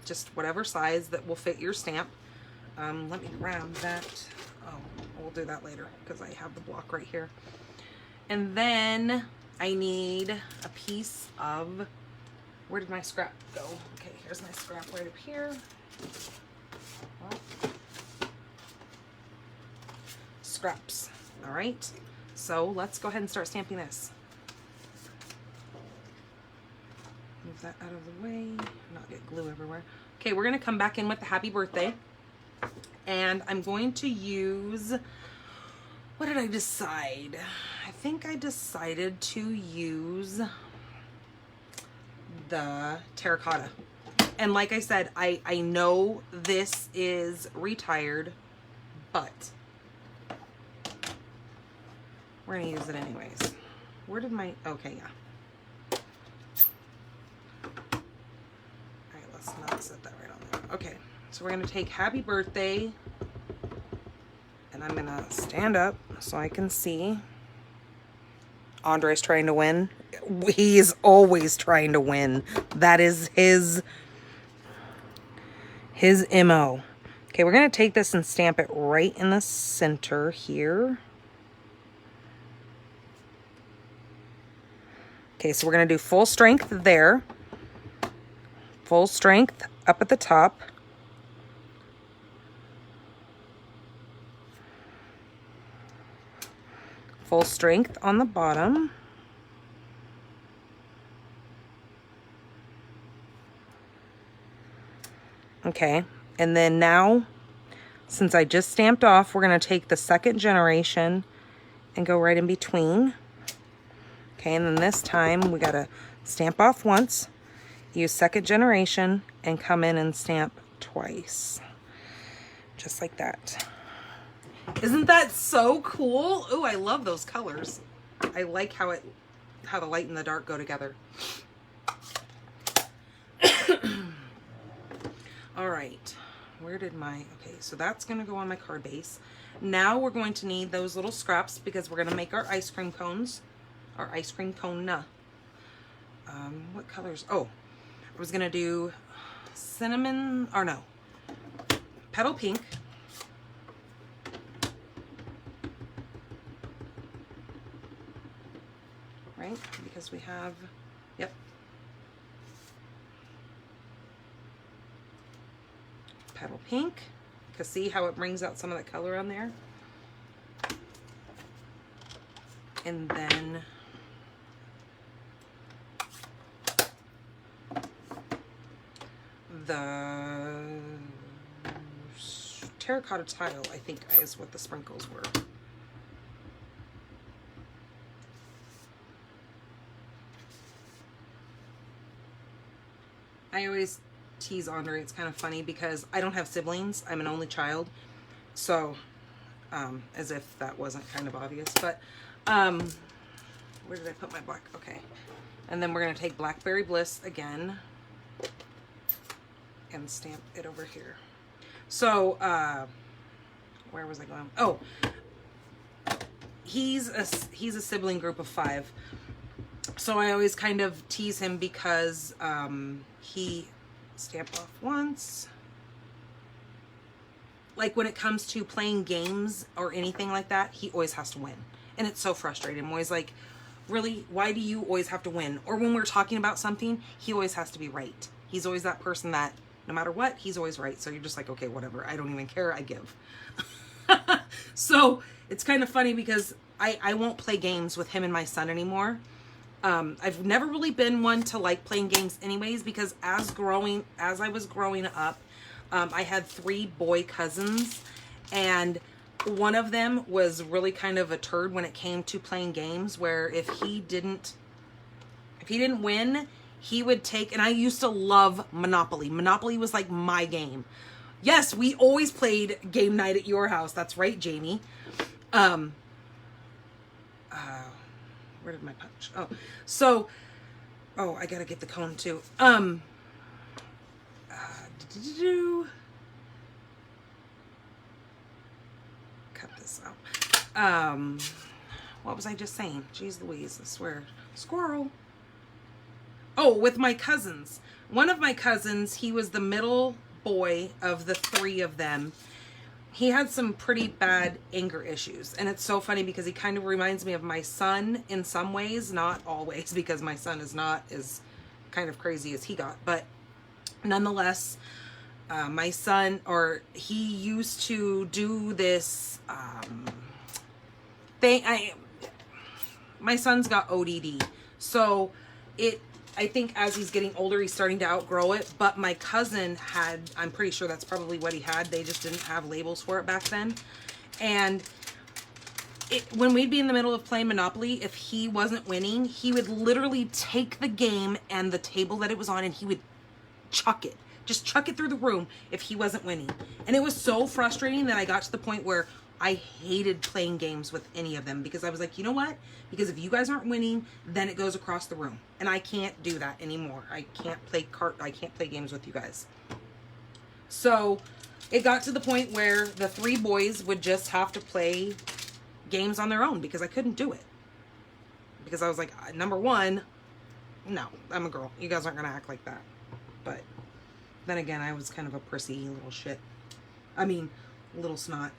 just whatever size that will fit your stamp. Let me grab that. Oh, we'll do that later because I have the block right here. And then I need a piece of, where did my scrap go? Okay, here's my scrap right up here. Well, scraps. All right, so let's go ahead and start stamping this. Move that out of the way, not get glue everywhere. Okay, we're gonna come back in with the happy birthday, and I'm going to use, what did I decide? I think I decided to use the terracotta. And like I said, I know this is retired, but we're gonna use it anyways. Where did my, okay, yeah. All right, let's not set that right on there. Okay, so we're gonna take happy birthday, and I'm gonna stand up so I can see. Andre's trying to win. He's always trying to win. That is his MO. Okay, we're gonna take this and stamp it right in the center here. Okay, so we're gonna do full strength there. Full strength up at the top. Full strength on the bottom. Okay, and then now, since I just stamped off, we're gonna take the second generation and go right in between. Okay, and then this time we gotta stamp off once, use second generation, and come in and stamp twice. Just like that. Isn't that so cool? Ooh, I love those colors. I like how the light and the dark go together. All right, where did okay, so that's gonna go on my card base. Now we're going to need those little scraps because we're gonna make our ice cream cones, our ice cream cone. What colors? Oh, I was gonna do cinnamon, or no, petal pink. Right, because we have, yep. Petal pink, because see how it brings out some of the color on there. And then the terracotta tile, I think, is what the sprinkles were. I always tease Andre, it's kind of funny because I don't have siblings. I'm an only child. So, as if that wasn't kind of obvious, but, where did I put my black? Okay. And then we're going to take Blackberry Bliss again and stamp it over here. So, where was I going? Oh, he's a sibling group of 5. So I always kind of tease him because, he stamped off once. Like when it comes to playing games or anything like that, he always has to win. And it's so frustrating. I'm always like, really? Why do you always have to win? Or when we're talking about something, he always has to be right. He's always that person that no matter what, he's always right. So you're just like, okay, whatever. I don't even care. I give. So it's kind of funny because I won't play games with him and my son anymore. I've never really been one to like playing games anyways, because as I was growing up, I had 3 boy cousins, and one of them was really kind of a turd when it came to playing games, where if he didn't win, he would take, and I used to love Monopoly. Monopoly was like my game. Yes, we always played game night at your house. That's right, Jamie. Where did my punch? Oh, so, I gotta get the cone too. Cut this out. What was I just saying? Jeez Louise, I swear. Squirrel. Oh, with my cousins. One of my cousins, he was the middle boy of the 3 of them. He had some pretty bad anger issues. And it's so funny because he kind of reminds me of my son in some ways, not always, because my son is not as kind of crazy as he got. But nonetheless, my son, he used to do this thing. My son's got ODD. So I think as he's getting older, he's starting to outgrow it. But my cousin had, I'm pretty sure that's probably what he had. They just didn't have labels for it back then. And when we'd be in the middle of playing Monopoly, if he wasn't winning, he would literally take the game and the table that it was on, and he would chuck it. Just chuck it through the room if he wasn't winning. And it was so frustrating that I got to the point where I hated playing games with any of them, because I was like, you know what? Because if you guys aren't winning, then it goes across the room. And I can't do that anymore. I can't play games with you guys. So it got to the point where the 3 boys would just have to play games on their own because I couldn't do it. Because I was like, number one, no, I'm a girl. You guys aren't going to act like that. But then again, I was kind of a prissy little shit. I mean, little snot.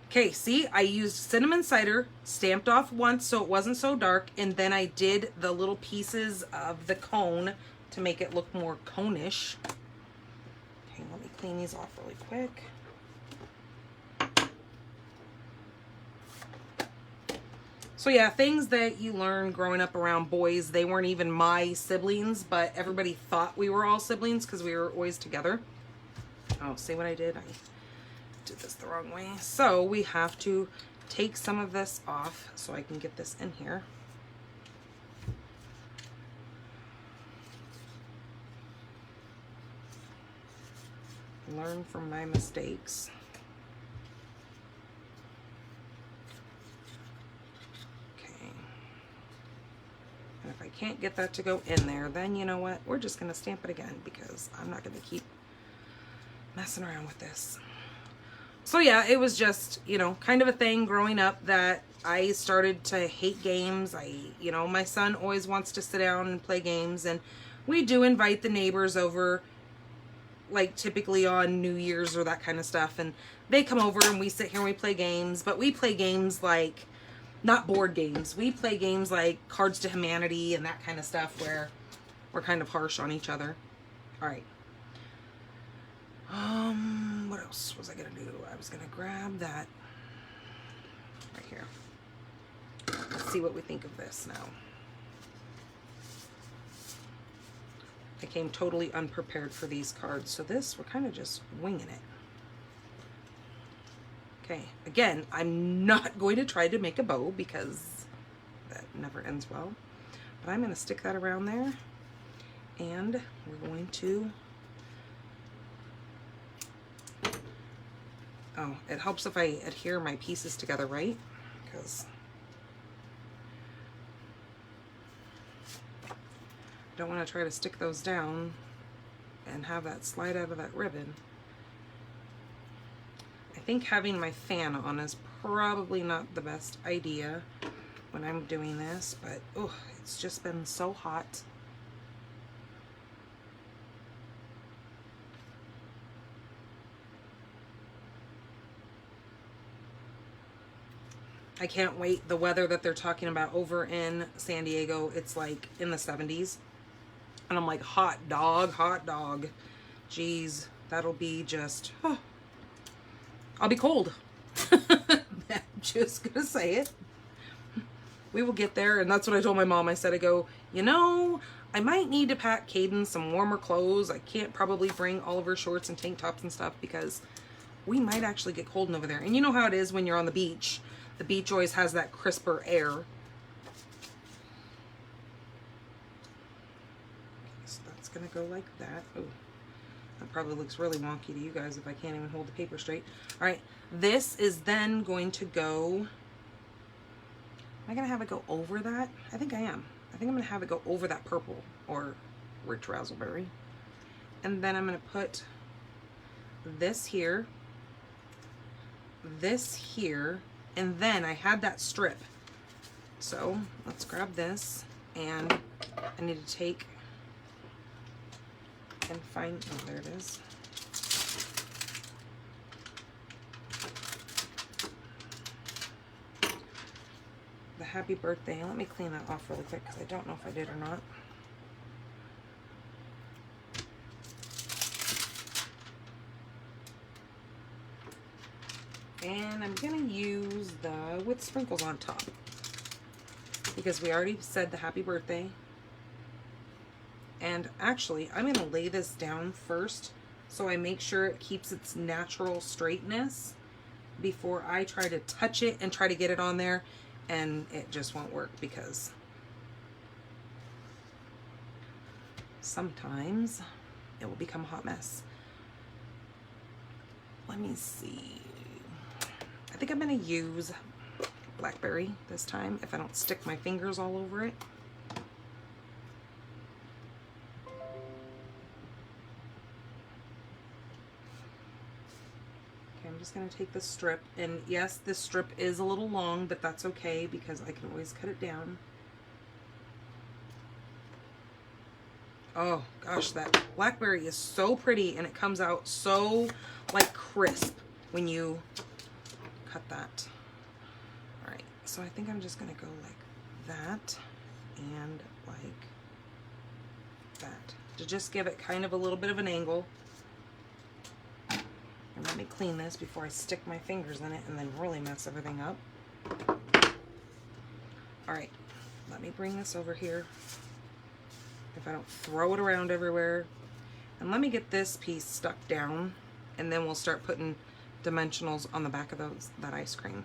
Okay, see, I used cinnamon cider, stamped off once so it wasn't so dark, and then I did the little pieces of the cone to make it look more cone-ish. Okay, let me clean these off really quick. So yeah, things that you learn growing up around boys. They weren't even my siblings, but everybody thought we were all siblings because we were always together. Oh, see what I did? I did this the wrong way. So we have to take some of this off so I can get this in here. Learn from my mistakes. Okay. And if I can't get that to go in there, then you know what? We're just going to stamp it again because I'm not going to keep messing around with this. So yeah, it was just, you know, kind of a thing growing up that I started to hate games. You know, my son always wants to sit down and play games, and we do invite the neighbors over, like typically on New Year's or that kind of stuff, and they come over and we sit here and we play games, but we play games like, not board games. We play games like Cards to Humanity and that kind of stuff where we're kind of harsh on each other. All right. What else was I gonna do? I was gonna grab that right here. Let's see what we think of this now. I came totally unprepared for these cards, so this, we're kind of just winging it. Okay, again, I'm not going to try to make a bow because that never ends well, but I'm going to stick that around there, and we're going to, oh, it helps if I adhere my pieces together, right? Because I don't want to try to stick those down and have that slide out of that ribbon. I think having my fan on is probably not the best idea when I'm doing this, but oh, it's just been so hot. I can't wait. The weather that they're talking about over in San Diego, it's like in the 70s. And I'm like, hot dog, hot dog. Jeez, that'll be just, oh, I'll be cold. I'm just gonna say it. We will get there, and that's what I told my mom. I said, I go, you know, I might need to pack Caden some warmer clothes. I can't probably bring all of her shorts and tank tops and stuff because we might actually get cold over there. And you know how it is when you're on the beach. The beach always has that crisper air. Gonna go like that. Oh, that probably looks really wonky to you guys if I can't even hold the paper straight. All right, this is then going to go, am I gonna have it go over that? I think I am. I think I'm gonna have it go over that purple or rich raspberry. And then I'm gonna put this here, and then I had that strip. So let's grab this, and I need to take and find, oh, there it is. The happy birthday. Let me clean that off really quick because I don't know if I did or not. And I'm gonna use the with sprinkles on top because we already said the happy birthday. And actually, I'm going to lay this down first so I make sure it keeps its natural straightness before I try to touch it and try to get it on there, and it just won't work because sometimes it will become a hot mess. Let me see. I think I'm going to use blackberry this time if I don't stick my fingers all over it. I'm just going to take this strip, and yes, this strip is a little long, but that's okay because I can always cut it down. Oh gosh, that blackberry is so pretty, and it comes out so like crisp when you cut that. All right, so I think I'm just going to go like that and like that to just give it kind of a little bit of an angle. And let me clean this before I stick my fingers in it and then really mess everything up. All right, let me bring this over here if I don't throw it around everywhere. And let me get this piece stuck down, and then we'll start putting dimensionals on the back of that ice cream.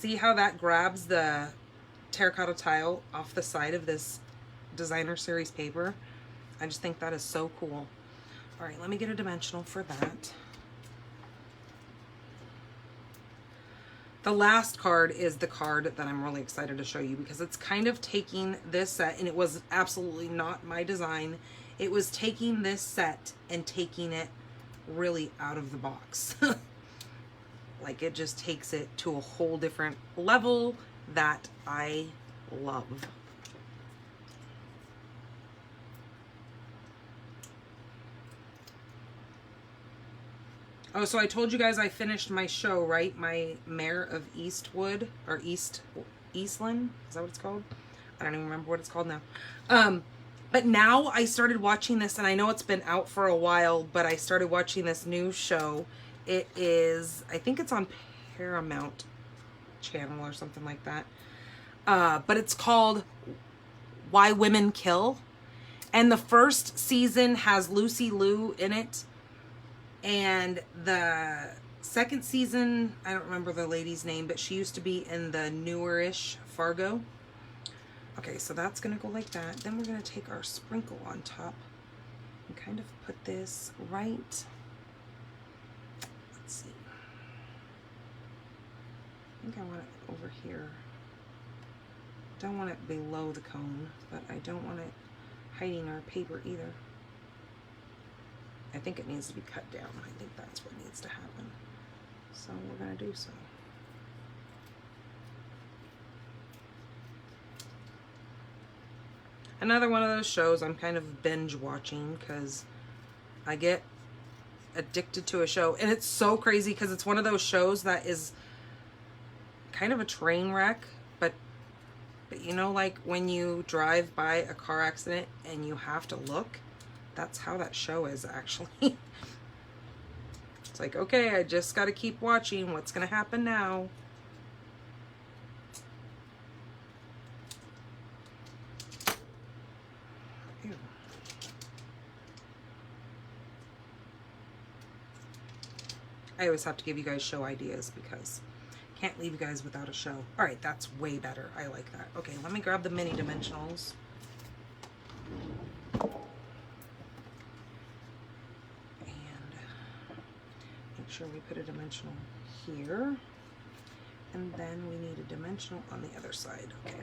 See how that grabs the terracotta tile off the side of this designer series paper? I just think that is so cool. All right, let me get a dimensional for that. The last card is the card that I'm really excited to show you because it's kind of taking this set, and it was absolutely not my design. It was taking this set and taking it really out of the box. Like, it just takes it to a whole different level that I love. Oh, so I told you guys I finished my show, right? My Mayor of Eastwood, or Eastland, is that what it's called? I don't even remember what it's called now. But now I started watching this, and I know it's been out for a while, but I started watching this new show. It is, I think it's on Paramount Channel or something like that. But it's called Why Women Kill. And the first season has Lucy Liu in it. And the second season, I don't remember the lady's name, but she used to be in the newer-ish Fargo. Okay, so that's going to go like that. Then we're going to take our sprinkle on top and kind of put this right. Let's see. I think I want it over here. Don't want it below the cone, but I don't want it hiding our paper either. I think it needs to be cut down. I think that's what needs to happen. So we're going to do so. Another one of those shows I'm kind of binge watching because I get addicted to a show. And it's so crazy because it's one of those shows that is kind of a train wreck. But you know, like when you drive by a car accident and you have to look, that's how that show is actually. It's like, okay, I just got to keep watching. What's going to happen now? Ew. I always have to give you guys show ideas because I can't leave you guys without a show. All right, that's way better. I like that. Okay, let me grab the mini dimensionals. Sure we put a dimensional here, and then we need a dimensional on the other side. Okay,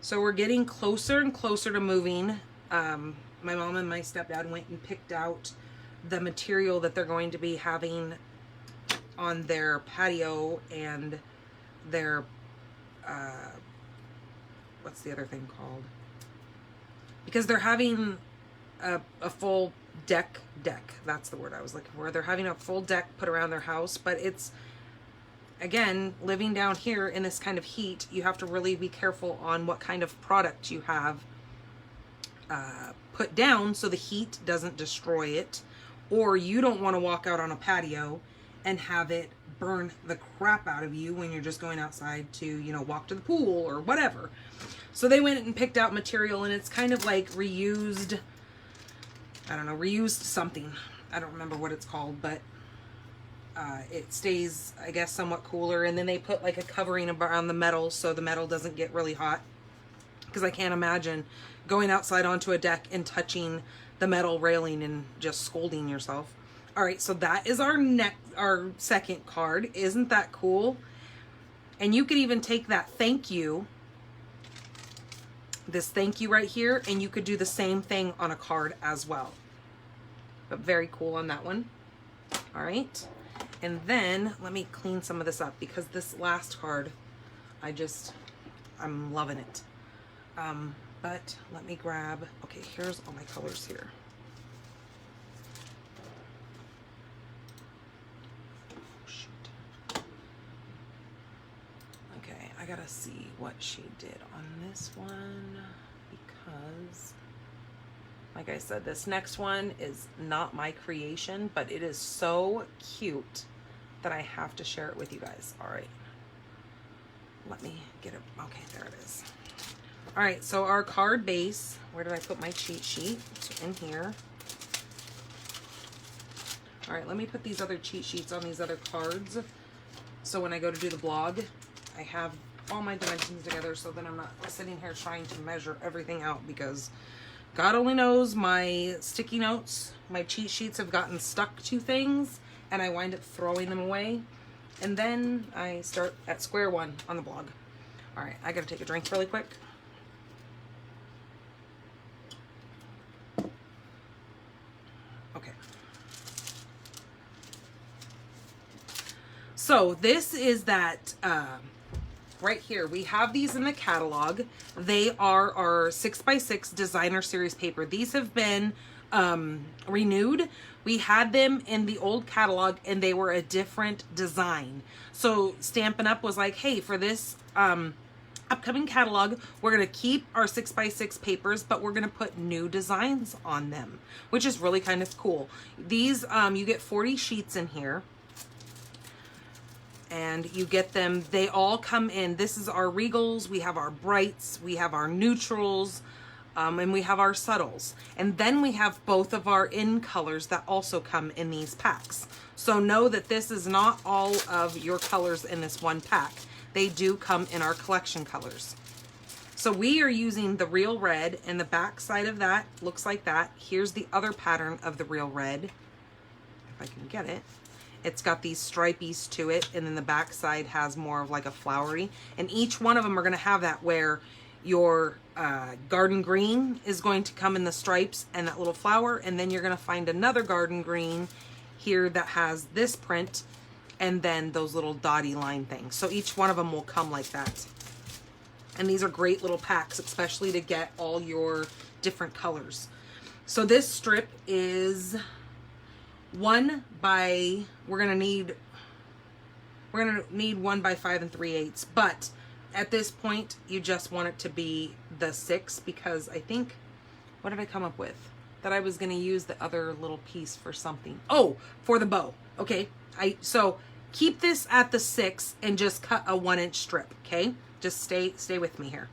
so we're getting closer and closer to moving. My mom and my stepdad went and picked out the material that they're going to be having on their patio and their what's the other thing called, because they're having a full deck, that's the word I was looking for. They're having a full deck put around their house, but it's, again, living down here in this kind of heat, you have to really be careful on what kind of product you have put down so the heat doesn't destroy it, or you don't want to walk out on a patio and have it burn the crap out of you when you're just going outside to, you know, walk to the pool or whatever. So they went and picked out material, and it's kind of like reused, I don't know, reused something. I don't remember what it's called, but it stays, I guess, somewhat cooler. And then they put like a covering around the metal so the metal doesn't get really hot. Because I can't imagine going outside onto a deck and touching the metal railing and just scolding yourself. All right, so that is our second card. Isn't that cool? And you could even take that thank you, this thank you right here, and you could do the same thing on a card as well. But very cool on that one. All right, and then let me clean some of this up because this last card, I'm loving it. But let me grab, okay, here's all my colors here. Okay, I gotta see what she did on this one because, like I said, this next one is not my creation, but it is so cute that I have to share it with you guys. All right, let me get it. Okay, there it is. All right, so our card base, where did I put my cheat sheet? It's in here. All right, let me put these other cheat sheets on these other cards. So when I go to do the blog, I have all my dimensions together so that I'm not sitting here trying to measure everything out, because God only knows my sticky notes, my cheat sheets have gotten stuck to things and I wind up throwing them away. And then I start at square one on the blog. All right, I gotta take a drink really quick. Okay. So this is that, right here. We have these in the catalog. They are our 6x6 designer series paper. These have been renewed. We had them in the old catalog and they were a different design. So Stampin' Up! Was like, hey, for this upcoming catalog, we're going to keep our 6x6 papers, but we're going to put new designs on them, which is really kind of cool. These, you get 40 sheets in here. And you get them, they all come in. This is our regals, we have our brights, we have our neutrals, and we have our subtles. And then we have both of our in colors that also come in these packs. So know that this is not all of your colors in this one pack. They do come in our collection colors. So we are using the real red, and the back side of that looks like that. Here's the other pattern of the real red, if I can get it. It's got these stripies to it, and then the back side has more of like a flowery. And each one of them are going to have that, where your garden green is going to come in the stripes and that little flower, and then you're going to find another garden green here that has this print and then those little dotty line things. So each one of them will come like that. And these are great little packs, especially to get all your different colors. So this strip is 1 by, we're gonna need 1 by 5 3/8, but at this point you just want it to be the 6, because I think, what did I come up with? That I was gonna use the other little piece for something. Oh, for the bow. Okay, so keep this at the 6 and just cut a 1-inch strip. Okay, just stay with me here.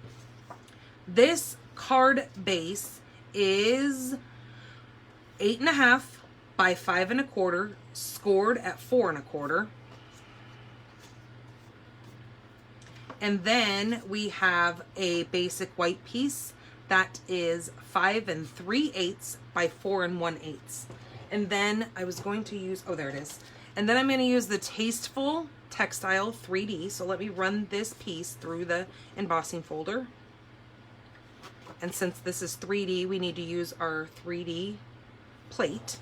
This card base is 8.5 by 5 1/4, scored at 4 1/4. And then we have a basic white piece that is 5 3/8 by 4 1/8. And then I was going to use, oh, there it is. And then I'm going to use the Tasteful Textile 3D. So let me run this piece through the embossing folder. And since this is 3D, we need to use our 3D plate.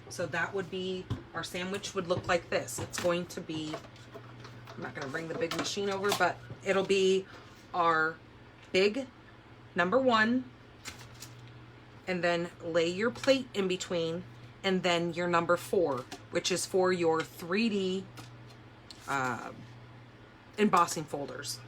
So that would be, our sandwich would look like this. It's going to be, I'm not going to bring the big machine over, but it'll be our big number 1, and then lay your plate in between, and then your number 4, which is for your 3D embossing folders.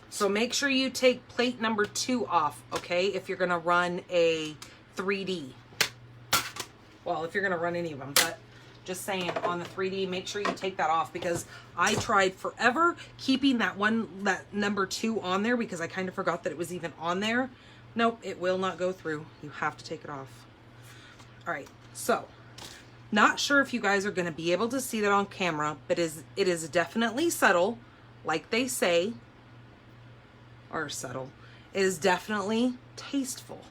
So make sure you take plate number 2 off, okay, if you're going to run a 3D. Well, if you're going to run any of them, but just saying, on the 3D, make sure you take that off, because I tried forever keeping that number 2 on there, because I kind of forgot that it was even on there. Nope, it will not go through. You have to take it off. All right, so not sure if you guys are going to be able to see that on camera, but it is definitely subtle, like they say. Or subtle. It is definitely tasteful.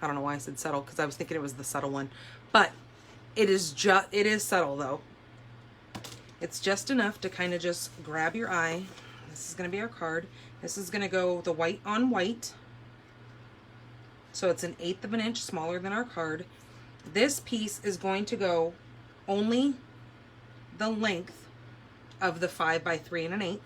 I don't know why I said subtle, because I was thinking it was the subtle one, but it is subtle though. It's just enough to kind of just grab your eye. This is going to be our card. This is going to go the white on white. So it's 1/8 of an inch smaller than our card. This piece is going to go only the length of the 5 by 3 1/8.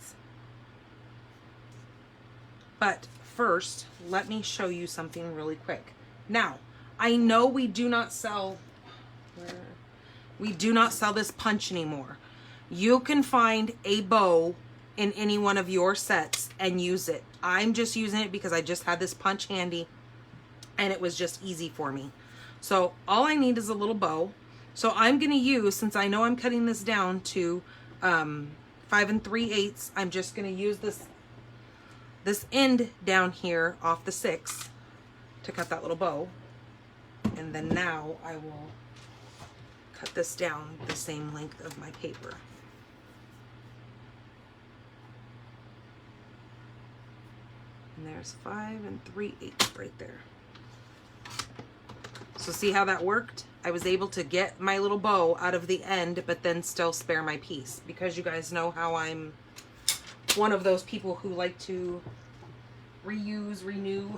But first, let me show you something really quick. Now, I know we do not sell this punch anymore. You can find a bow in any one of your sets and use it. I'm just using it because I just had this punch handy and it was just easy for me. So all I need is a little bow. So I'm going to use, since I know I'm cutting this down to 5 3/8, I'm just going to use this end down here off the 6 to cut that little bow. And then now I will cut this down the same length of my paper. And there's 5 3/8 right there. So see how that worked? I was able to get my little bow out of the end, but then still spare my piece, because you guys know how I'm one of those people who like to reuse, renew.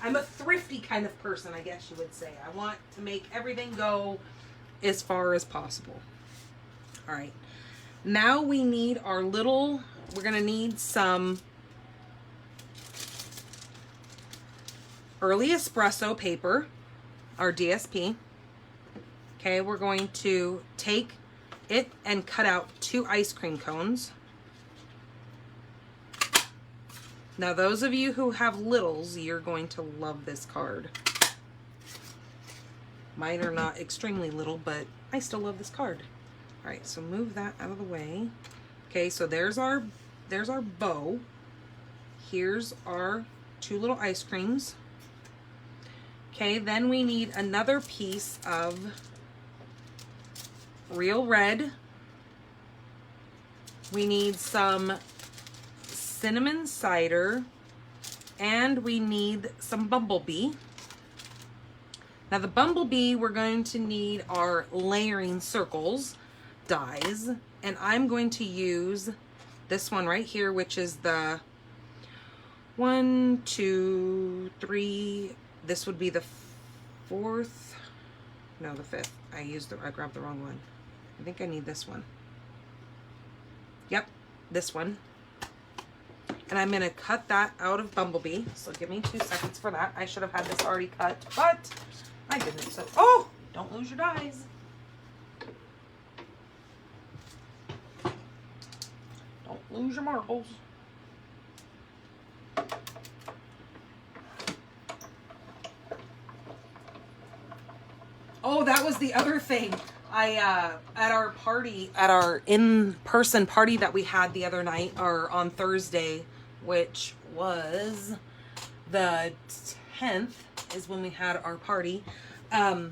I'm a thrifty kind of person, I guess you would say. I want to make everything go as far as possible. All right. Now we need our little, we're going to need some early espresso paper, our DSP. Okay, we're going to take it and cut out 2 ice cream cones. Now, those of you who have littles, you're going to love this card. Mine are not extremely little, but I still love this card. All right, so move that out of the way. Okay, so there's our bow. Here's our 2 little ice creams. Okay, then we need another piece of real red. We need some cinnamon cider, and we need some bumblebee. Now the bumblebee, we're going to need our layering circles dies, and I'm going to use this one right here, which is the 1, 2, 3. This would be the 4th, no, the 5th. I grabbed the wrong one. I think I need this one. Yep, this one. And I'm gonna cut that out of bumblebee. So give me 2 seconds for that. I should have had this already cut, but I didn't. So, oh, don't lose your dies. Don't lose your marbles. Oh, that was the other thing. At our party, at our in-person party that we had the other night, or on Thursday, which was the 10th, is when we had our party. I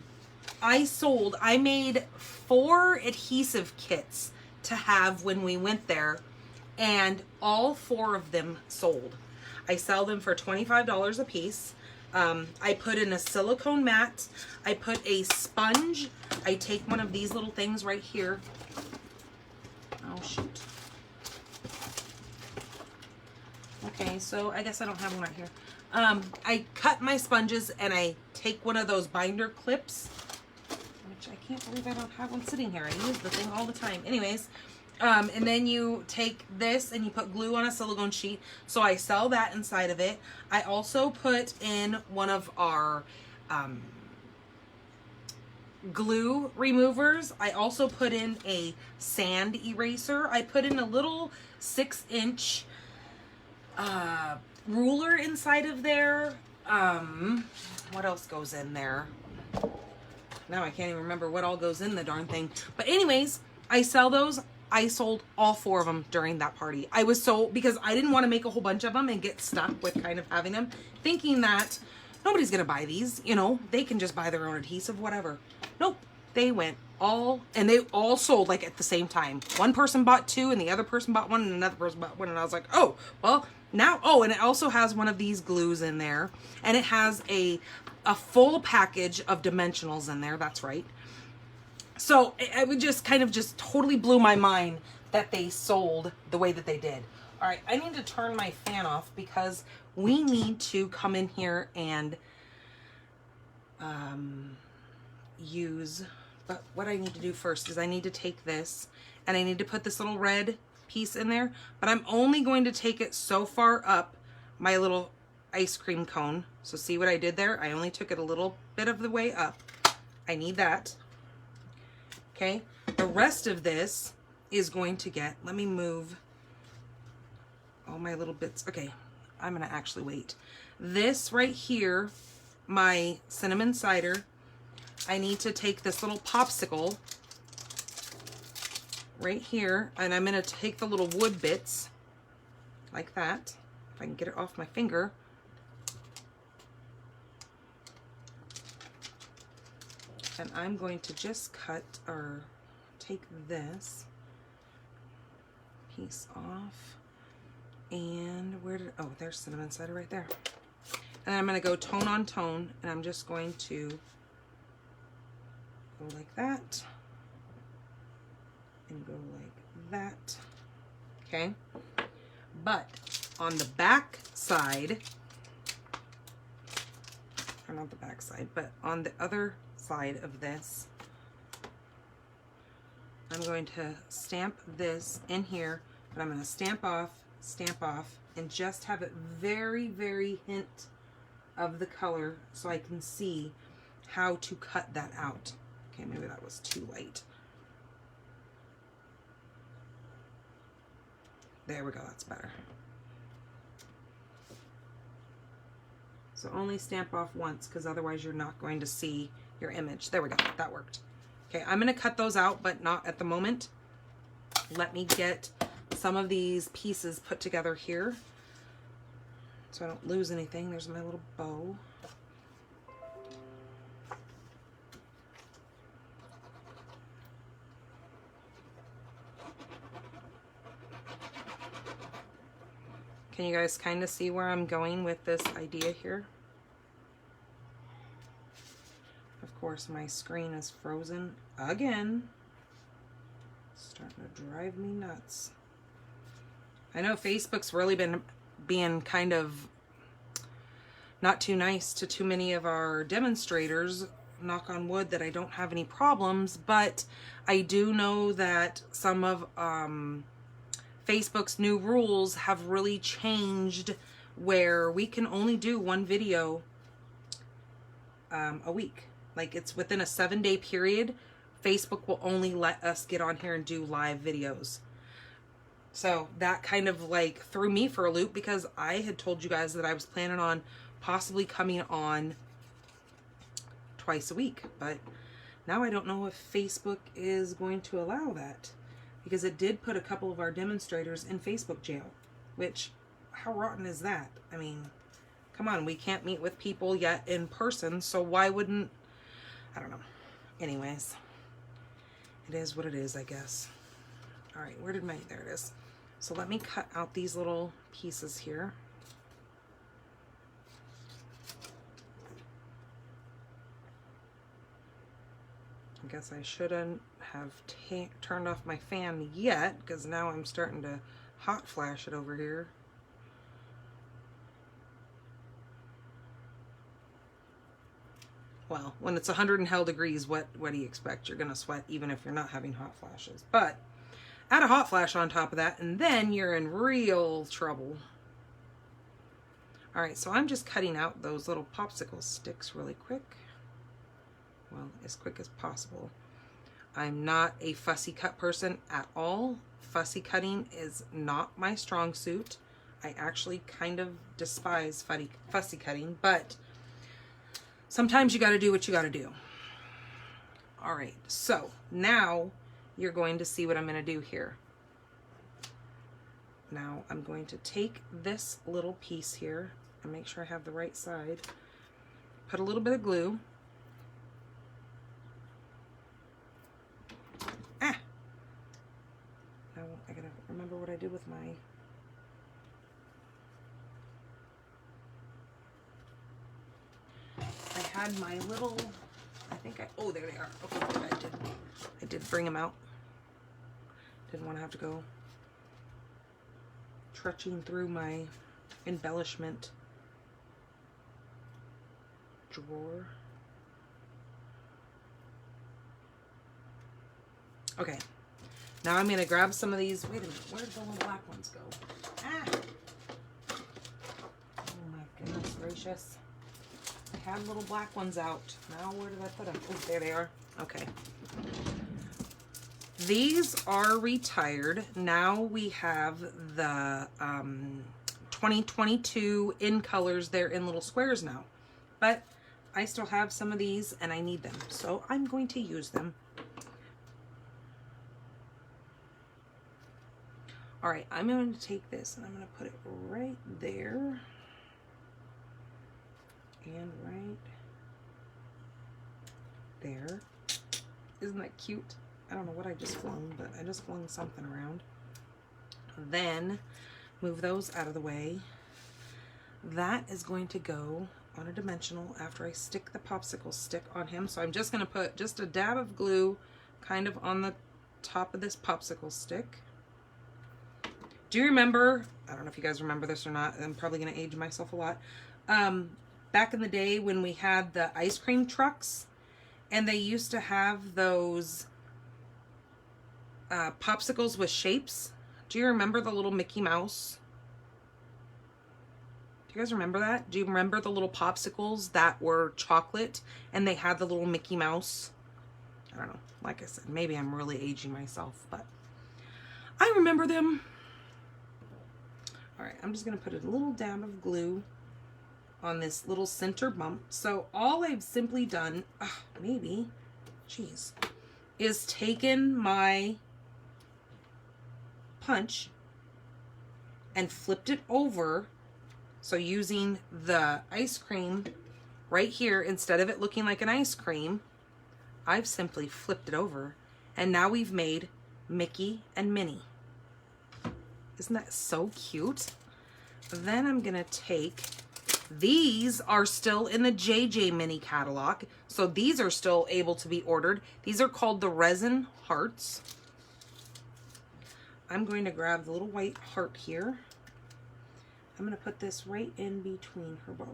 made 4 adhesive kits to have when we went there, and all 4 of them sold. I sell them for $25 a piece. I put in a silicone mat. I put a sponge. I take one of these little things right here. Oh, shoot. Okay, so I guess I don't have one right here. I cut my sponges and I take one of those binder clips, which I can't believe I don't have one sitting here. I use the thing all the time. Anyways, and then you take this and you put glue on a silicone sheet. So I sell that inside of it. I also put in one of our glue removers. I also put in a sand eraser. I put in a little 6-inch ruler inside of there. What else goes in there? Now I can't even remember what all goes in the darn thing. But anyways, I sell those. I sold all 4 of them during that party. I was because I didn't want to make a whole bunch of them and get stuck with kind of having them, thinking that nobody's going to buy these, you know, they can just buy their own adhesive, whatever. Nope. They went and they all sold like at the same time. One person bought 2 and the other person bought 1 and another person bought 1. And I was like, oh, well now, oh, and it also has one of these glues in there, and it has a full package of dimensionals in there. That's right. So it would just kind of just totally blew my mind that they sold the way that they did. All right, I need to turn my fan off because we need to come in here and use, but what I need to do first is I need to take this and I need to put this little red piece in there, but I'm only going to take it so far up my little ice cream cone. So see what I did there? I only took it a little bit of the way up. I need that. Okay, the rest of this is going to get, let me move all my little bits. Okay, I'm gonna actually wait. This right here, my cinnamon cider, I need to take this little popsicle right here, and I'm going to take the little wood bits like that, if I can get it off my finger. And I'm going to just cut or take this piece off. And where did, oh, there's cinnamon cider right there. And I'm going to go tone on tone, and I'm just going to go like that and go like that. Okay. But on the back side, or not the back side, but on the other side of this, I'm going to stamp this in here, but I'm going to stamp off, and just have it very, very hint of the color so I can see how to cut that out. Okay, maybe that was too light. There we go, that's better. So only stamp off once, because otherwise you're not going to see your image. There we go, that worked. Okay, I'm gonna cut those out, but not at the moment. Let me get some of these pieces put together here so I don't lose anything. There's my little bow. Can you guys kind of see where I'm going with this idea here? Of course, my screen is frozen again. It's starting to drive me nuts. I know Facebook's really been being kind of not too nice to too many of our demonstrators. Knock on wood that I don't have any problems, but I do know that some of Facebook's new rules have really changed, where we can only do one video a week. Like, it's within a 7-day period. Facebook will only let us get on here and do live videos. So that kind of like threw me for a loop, because I had told you guys that I was planning on possibly coming on twice a week, but now I don't know if Facebook is going to allow that, because it did put a couple of our demonstrators in Facebook jail, which, how rotten is that? I mean, come on, we can't meet with people yet in person, so why wouldn't, I don't know. Anyways, it is what it is, I guess. All right, where did my, there it is. So let me cut out these little pieces here. I guess I shouldn't have turned off my fan yet, because now I'm starting to hot flash it over here. Well, when it's 100 and hell degrees, what do you expect? You're gonna sweat even if you're not having hot flashes. But add a hot flash on top of that, and then you're in real trouble. All right, so I'm just cutting out those little popsicle sticks really quick. Well, as quick as possible. I'm not a fussy cut person at all. Fussy cutting is not my strong suit. I actually kind of despise fussy cutting, but sometimes you got to do what you got to do. All right, so now you're going to see what I'm going to do here. Now I'm going to take this little piece here and make sure I have the right side. Put a little bit of glue. Now I gotta remember what I did with my... I had my little, I think I, oh, there they are. Okay, I did bring them out. Didn't want to have to go trudging through my embellishment drawer. Okay, now I'm gonna grab some of these. Wait a minute, where did the little black ones go? Ah! Oh my goodness gracious. I had little black ones out. Now where did I put them? Oh, there they are. Okay. These are retired. Now we have the 2022 in colors. They're in little squares now. But I still have some of these and I need them, so I'm going to use them. All right, I'm going to take this and I'm going to put it right there and right there. Isn't that cute? I don't know what I just flung, but I just flung something around. Then move those out of the way. That is going to go on a dimensional after I stick the popsicle stick on him. So I'm just going to put just a dab of glue kind of on the top of this popsicle stick. Do you remember, I don't know if you guys remember this or not, I'm probably going to age myself a lot. Back in the day when we had the ice cream trucks and they used to have those popsicles with shapes. Do you remember the little Mickey Mouse? Do you guys remember that? Do you remember the little popsicles that were chocolate and they had the little Mickey Mouse? I don't know. Like I said, maybe I'm really aging myself, but I remember them. All right, I'm just going to put a little dab of glue on this little center bump. So all I've simply done, is taken my punch and flipped it over. So using the ice cream right here, instead of it looking like an ice cream, I've simply flipped it over. And now we've made Mickey and Minnie. Isn't that so cute? Then I'm gonna take, these are still in the JJ Mini catalog, so these are still able to be ordered. These are called the resin hearts. I'm going to grab the little white heart here. I'm gonna put this right in between her bow.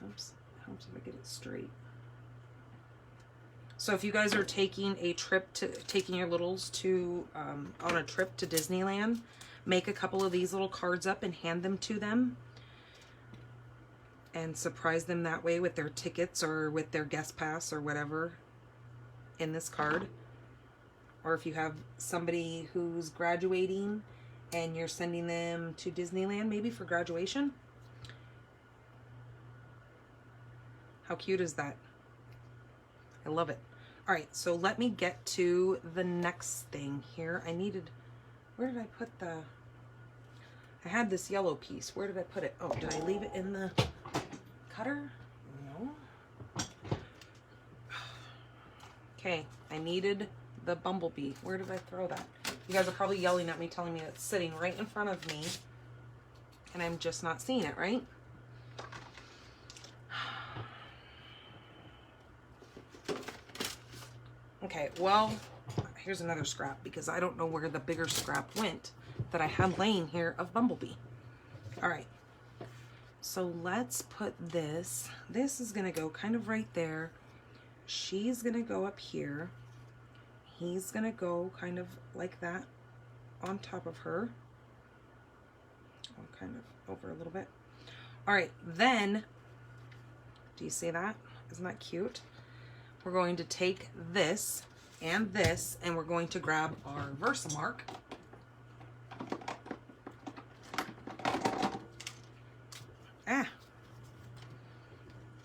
Oops, helps if I get it straight. So if you guys are taking a trip to, taking your littles to, on a trip to Disneyland, make a couple of these little cards up and hand them to them. And surprise them that way with their tickets or with their guest pass or whatever in this card. Or if you have somebody who's graduating and you're sending them to Disneyland maybe for graduation. How cute is that? I love it. All right, so let me get to the next thing here. I needed, where did I put the, I had this yellow piece. Where did I put it? Oh, did I leave it in the cutter? No. Okay, I needed the bumblebee. Where did I throw that? You guys are probably yelling at me, telling me it's sitting right in front of me, and I'm just not seeing it, right? Okay, well, here's another scrap because I don't know where the bigger scrap went that I had laying here of Bumblebee. All right, so let's put this. This is going to go kind of right there. She's going to go up here. He's going to go kind of like that on top of her. I'll kind of over a little bit. All right, then, do you see that? Isn't that cute? We're going to take this, and we're going to grab our Versamark.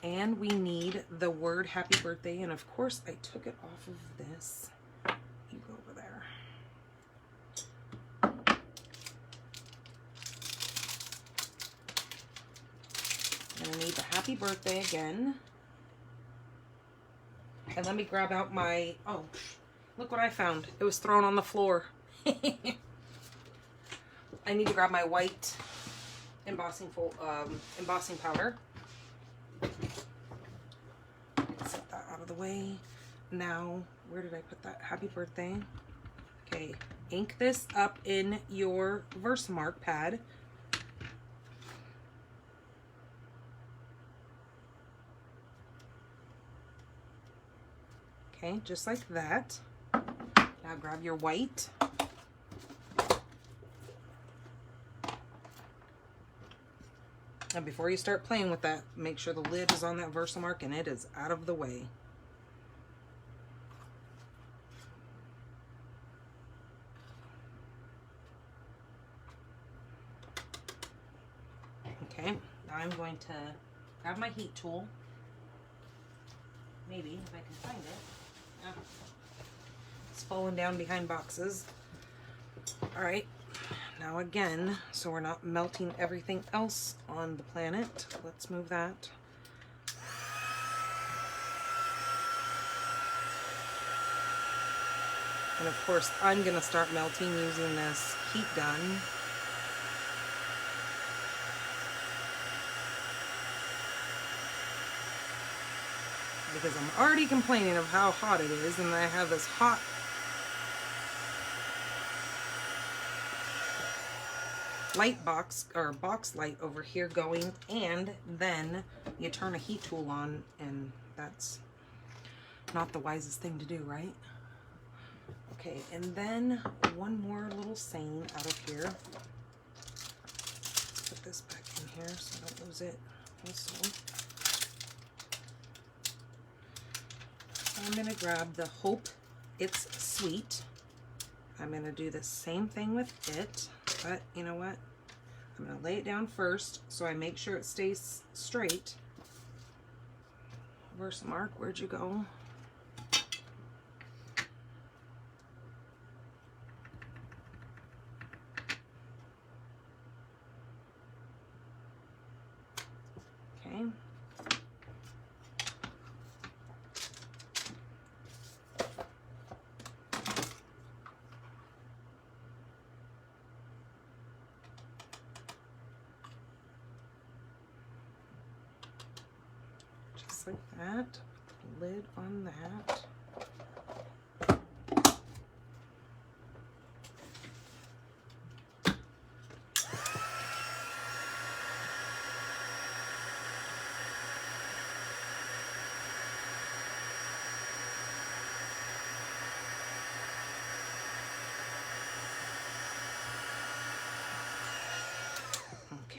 And we need the word happy birthday, and of course I took it off of this. You go over there. And I need the happy birthday again. And let me grab out my, oh, look what I found. It was thrown on the floor. I need to grab my white embossing powder. Set that out of the way. Now, where did I put that? Happy birthday. Okay, ink this up in your Versamark pad. Okay, just like that. Now grab your white. And before you start playing with that, make sure the lid is on that Versamark and it is out of the way. Okay, now I'm going to Grab my heat tool. Maybe, if I can find it. Yeah. It's falling down behind boxes. All right, now again, so we're not melting everything else on the planet, let's move that. And of course, I'm gonna start melting using this heat gun. Because I'm already complaining of how hot it is, and I have this hot light box, or box light over here going, and then you turn a heat tool on, and that's not the wisest thing to do, right? Okay, and then one more little seine out of here. Let's put this back in here so I don't lose it also. I'm gonna grab the Hope It's Sweet. I'm gonna do the same thing with it, but you know what? I'm gonna lay it down first so I make sure it stays straight. Where's Mark? Where'd you go? Okay. Just like that. Lid on that.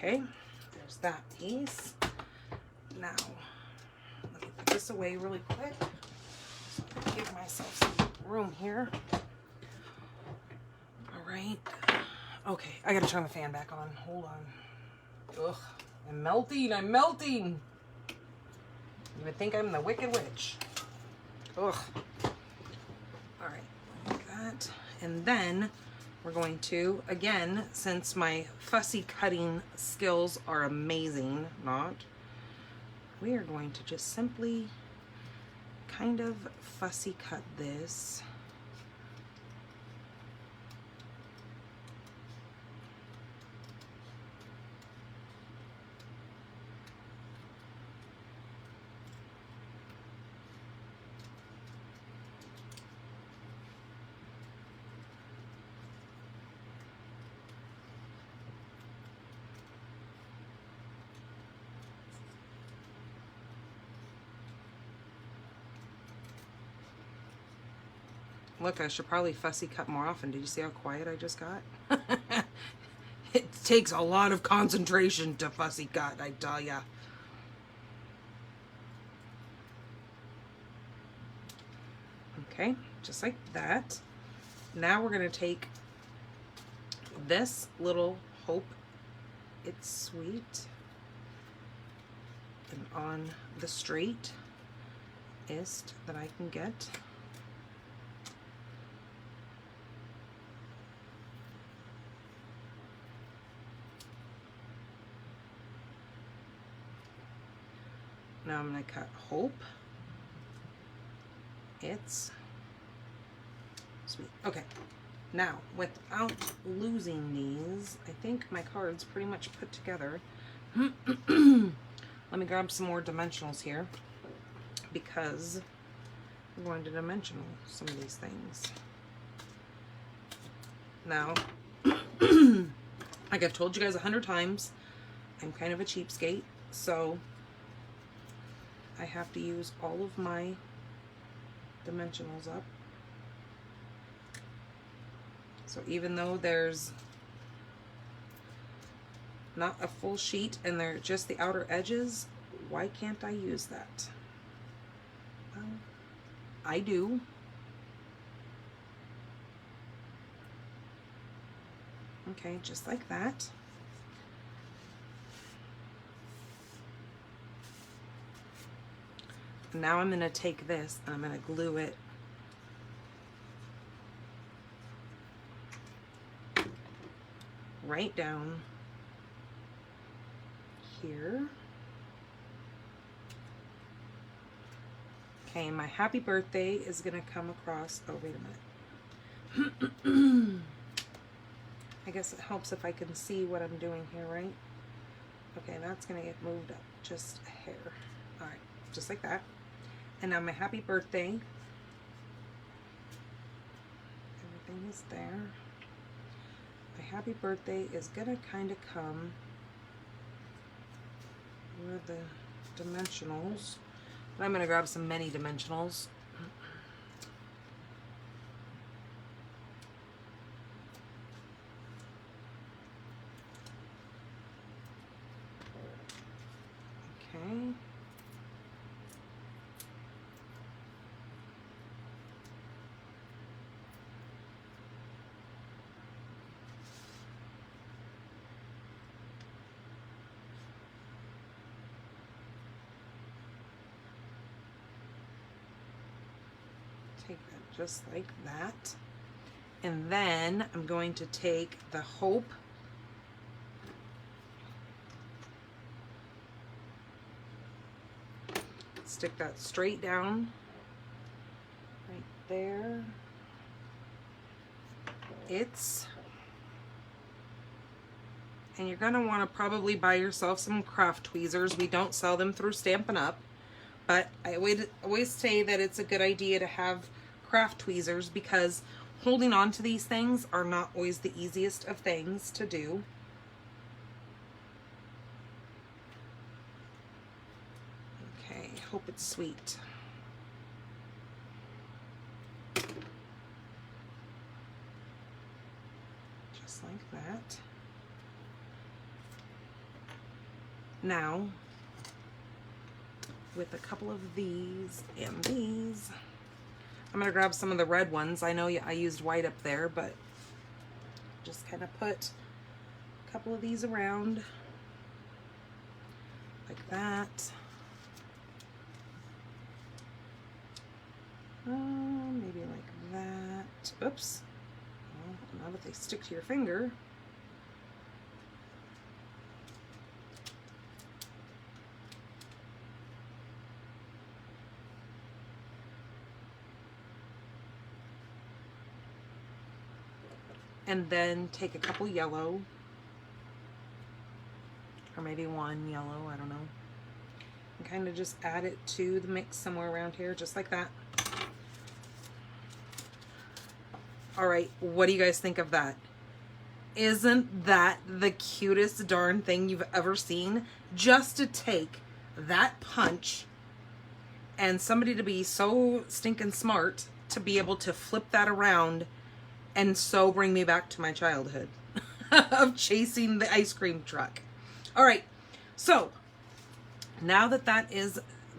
Okay, there's that piece. Now, let me put this away really quick so I can give myself some room here. All right. Okay, I gotta turn the fan back on. Hold on. Ugh, I'm melting. I'm melting. You would think I'm the Wicked Witch. Ugh. All right, like that. And then we're going to, again, since my fussy cutting skills are amazing, we are going to just simply kind of fussy cut this. Look, I should probably fussy cut more often. Did you see how quiet I just got? It takes a lot of concentration to fussy cut, I tell ya. Okay, just like that. Now we're gonna take this little Hope It's Sweet and on the straightest that I can get. Now I'm going to cut Hope It's Sweet. Okay, now without losing these, I think my card's pretty much put together. Let me grab some more dimensionals here because we're going to dimensional some of these things. Now, like I've told you guys 100 times, I'm kind of a cheapskate, so I have to use all of my dimensionals up. So even though there's not a full sheet and they're just the outer edges, why can't I use that? Well, I do. Okay, just like that. And now I'm going to take this and I'm going to glue it right down here. Okay, my happy birthday is going to come across. Oh, wait a minute. I guess it helps if I can see what I'm doing here, right? Okay, that's going to get moved up just a hair. All right, just like that. And now my happy birthday. Everything is there. My happy birthday is going to kind of come with the dimensionals. But I'm going to grab some mini dimensionals. Okay. Take that just like that. And then I'm going to take the hope stick that straight down right there. And you're going to want to probably buy yourself some craft tweezers. We don't sell them through Stampin' Up, but I would always say that it's a good idea to have craft tweezers because holding on to these things are not always the easiest of things to do. Okay, hope it's sweet. Just like that. Now, with a couple of these and these, I'm going to grab some of the red ones. I know I used white up there, but just kind of put a couple of these around like that. Maybe like that. Oops. Well, now that they stick to your finger. And then take a couple yellow, or maybe one yellow, I don't know, and kind of just add it to the mix somewhere around here, just like that. All right, what do you guys think of that? Isn't that the cutest darn thing you've ever seen? Just to take that punch and somebody to be so stinking smart to be able to flip that around and so bring me back to my childhood of chasing the ice cream truck. All right, so now that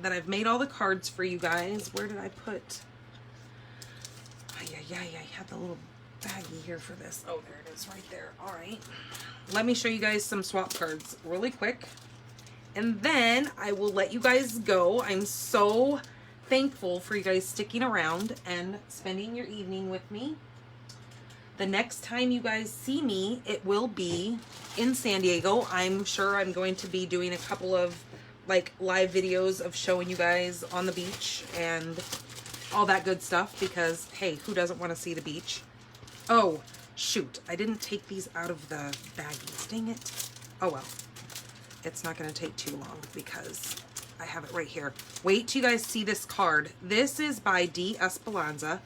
I've made all the cards for you guys, where did I put? I had the little baggie here for this. Oh, there it is right there. All right, let me show you guys some swap cards really quick, and then I will let you guys go. I'm so thankful for you guys sticking around and spending your evening with me. The next time you guys see me, it will be in San Diego. I'm sure I'm going to be doing a couple of like live videos of showing you guys on the beach and all that good stuff because, hey, who doesn't want to see the beach? Oh, shoot. I didn't take these out of the baggies. Dang it. Oh, well. It's not going to take too long because I have it right here. Wait till you guys see this card. This is by D. Espelana.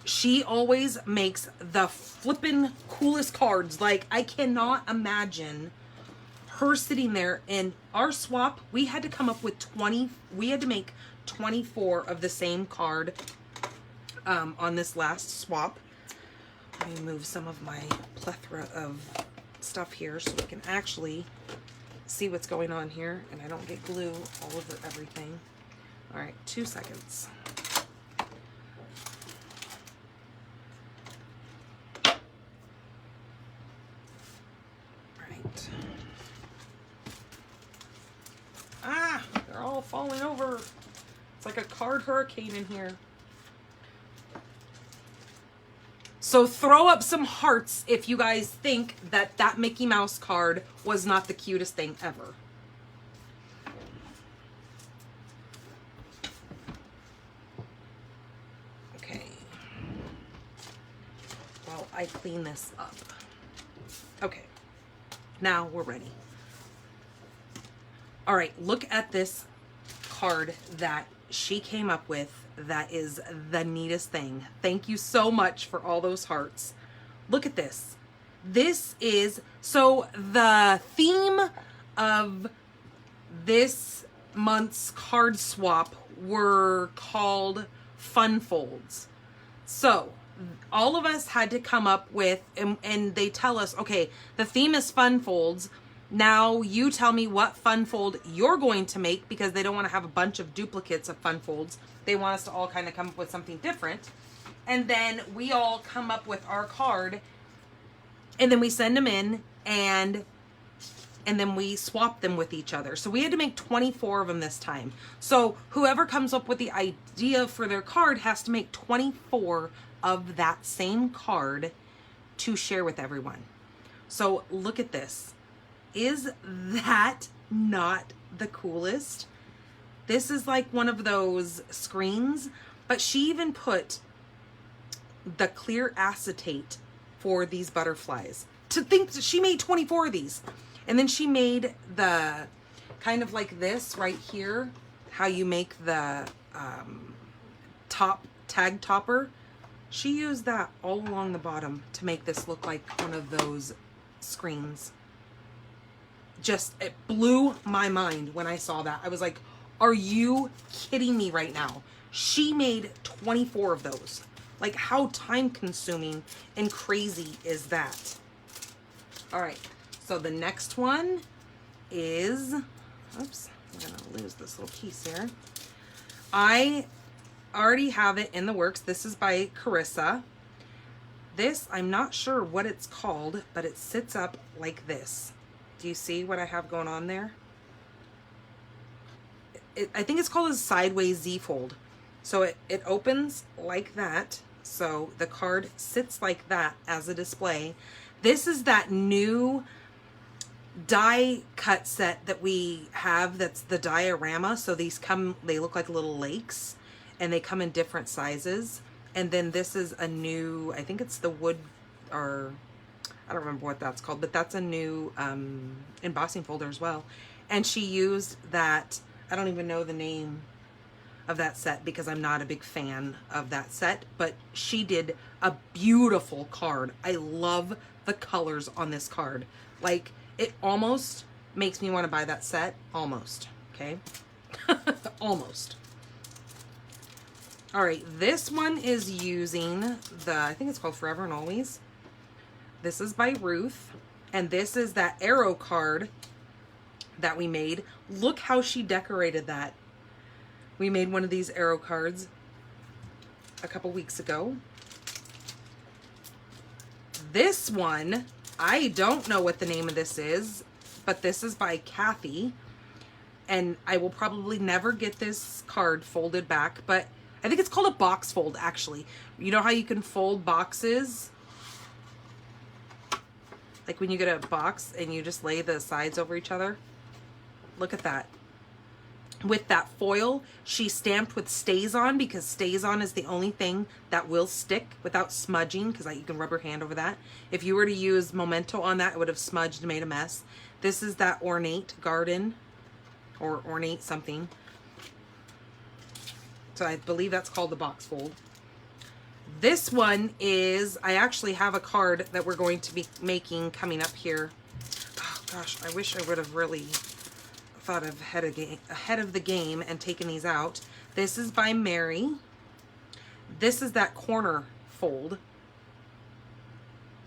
She always makes the flippin' coolest cards. Like, I cannot imagine her sitting there. In our swap, we had to come up with 20, we had to make 24 of the same card on this last swap. Let me move some of my plethora of stuff here so we can actually see what's going on here and I don't get glue all over everything. All right, 2 seconds. Ah! all falling over. It's like a card hurricane in here. So throw up some hearts if you guys think that that Mickey Mouse card was not the cutest thing ever. Okay. While I clean this up. Okay. Now we're ready. All right, look at this card that she came up with. That is the neatest thing. Thank you so much for all those hearts. Look at this. This is, so the theme of this month's card swap were called fun folds. So all of us had to come up with, and they tell us, okay, the theme is fun folds. Now you tell me what fun fold you're going to make, because they don't want to have a bunch of duplicates of fun folds. They want us to all kind of come up with something different. And then we all come up with our card, and then we send them in, and then we swap them with each other. So we had to make 24 of them this time. So whoever comes up with the idea for their card has to make 24 of that same card to share with everyone. So look at this. Is that not the coolest? This is like one of those screens, but she even put the clear acetate for these butterflies. To think that she made 24 of these. And then she made the kind of like this right here, how you make the top tag topper. She used that all along the bottom to make this look like one of those screens. Just, it blew my mind when I saw that. I was like, are you kidding me right now? She made 24 of those. Like, how time consuming and crazy is that? All right, so the next one is, oops, I'm gonna lose this little piece here. I already have it in the works. This is by Carissa. This, I'm not sure what it's called, but it sits up like this. Do you see what I have going on there? I think it's called a sideways Z fold. So it opens like that. So the card sits like that as a display. This is that new die cut set that we have. That's the diorama. So these come, they look like little lakes, and they come in different sizes. And then this is a new, I think it's the wood, or I don't remember what that's called, but that's a new embossing folder as well. And she used that, I don't even know the name of that set because I'm not a big fan of that set, but she did a beautiful card. I love the colors on this card. Like, it almost makes me want to buy that set. Almost, okay? Almost. All right, this one is using the, I think it's called Forever and Always. This is by Ruth, and this is that arrow card that we made. Look how she decorated that. We made one of these arrow cards a couple weeks ago. This one, I don't know what the name of this is, but this is by Kathy, and I will probably never get this card folded back, but I think it's called a box fold, actually. You know how you can fold boxes? Like when you get a box and you just lay the sides over each other. Look at that. With that foil, she stamped with Stays On, because Stays On is the only thing that will stick without smudging, because you can rub your hand over that. If you were to use Memento on that, it would have smudged and made a mess. This is that Ornate Garden, or Ornate something. So I believe that's called the box fold. This one is, I actually have a card that we're going to be making coming up here. Oh gosh, I wish I would have really thought of ahead of the game and taken these out. This is by Mary. This is that corner fold.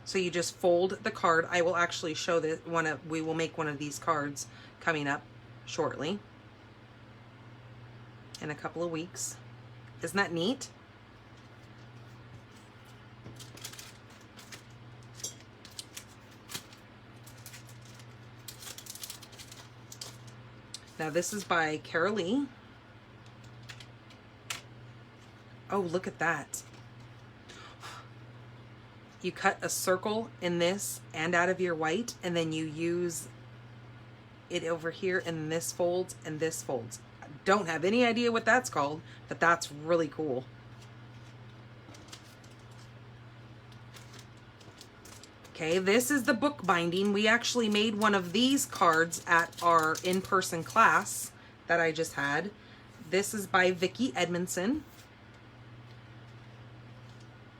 So you just fold the card. I will actually show this one. We will make one of these cards coming up shortly, in a couple of weeks. Isn't that neat? Now this is by Carolee. Oh, look at that. You cut a circle in this and out of your white, and then you use it over here, and this folds and this folds. I don't have any idea what that's called, but that's really cool. Okay, this is the book binding. We actually made one of these cards at our in-person class that I just had. This is by Vicki Edmondson.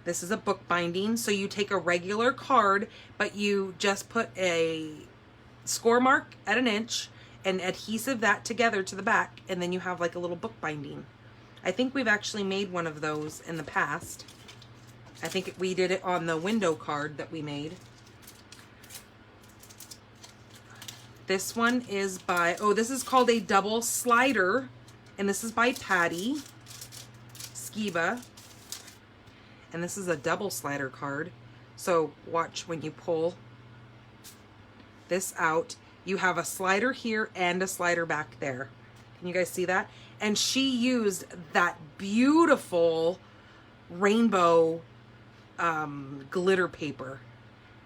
This is a book binding. So you take a regular card, but you just put a score mark at 1 inch and adhesive that together to the back, and then you have like a little book binding. I think we've actually made one of those in the past. I think we did it on the window card that we made. This one is by, oh, this is called a double slider, and this is by Patty Skiba. And this is a double slider card. So watch when you pull this out, you have a slider here and a slider back there. Can you guys see that? And she used that beautiful rainbow glitter paper.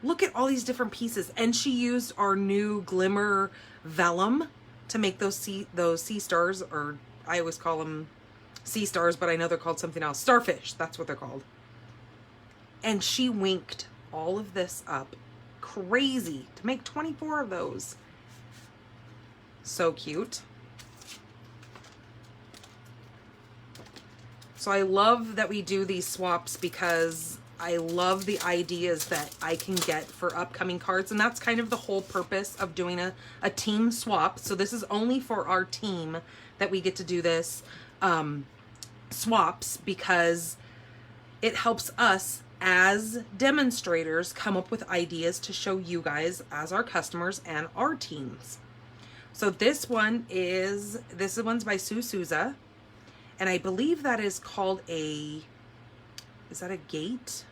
Look at all these different pieces. And she used our new glimmer vellum to make those sea stars, or I always call them sea stars, but I know they're called something else. Starfish, that's what they're called. And she winked all of this up. Crazy to make 24 of those. So cute. So I love that we do these swaps because I love the ideas that I can get for upcoming cards. And that's kind of the whole purpose of doing a team swap. So this is only for our team that we get to do this swaps, because it helps us as demonstrators come up with ideas to show you guys as our customers and our teams. So this one's by Sue Souza, and I believe that is called is that a gate?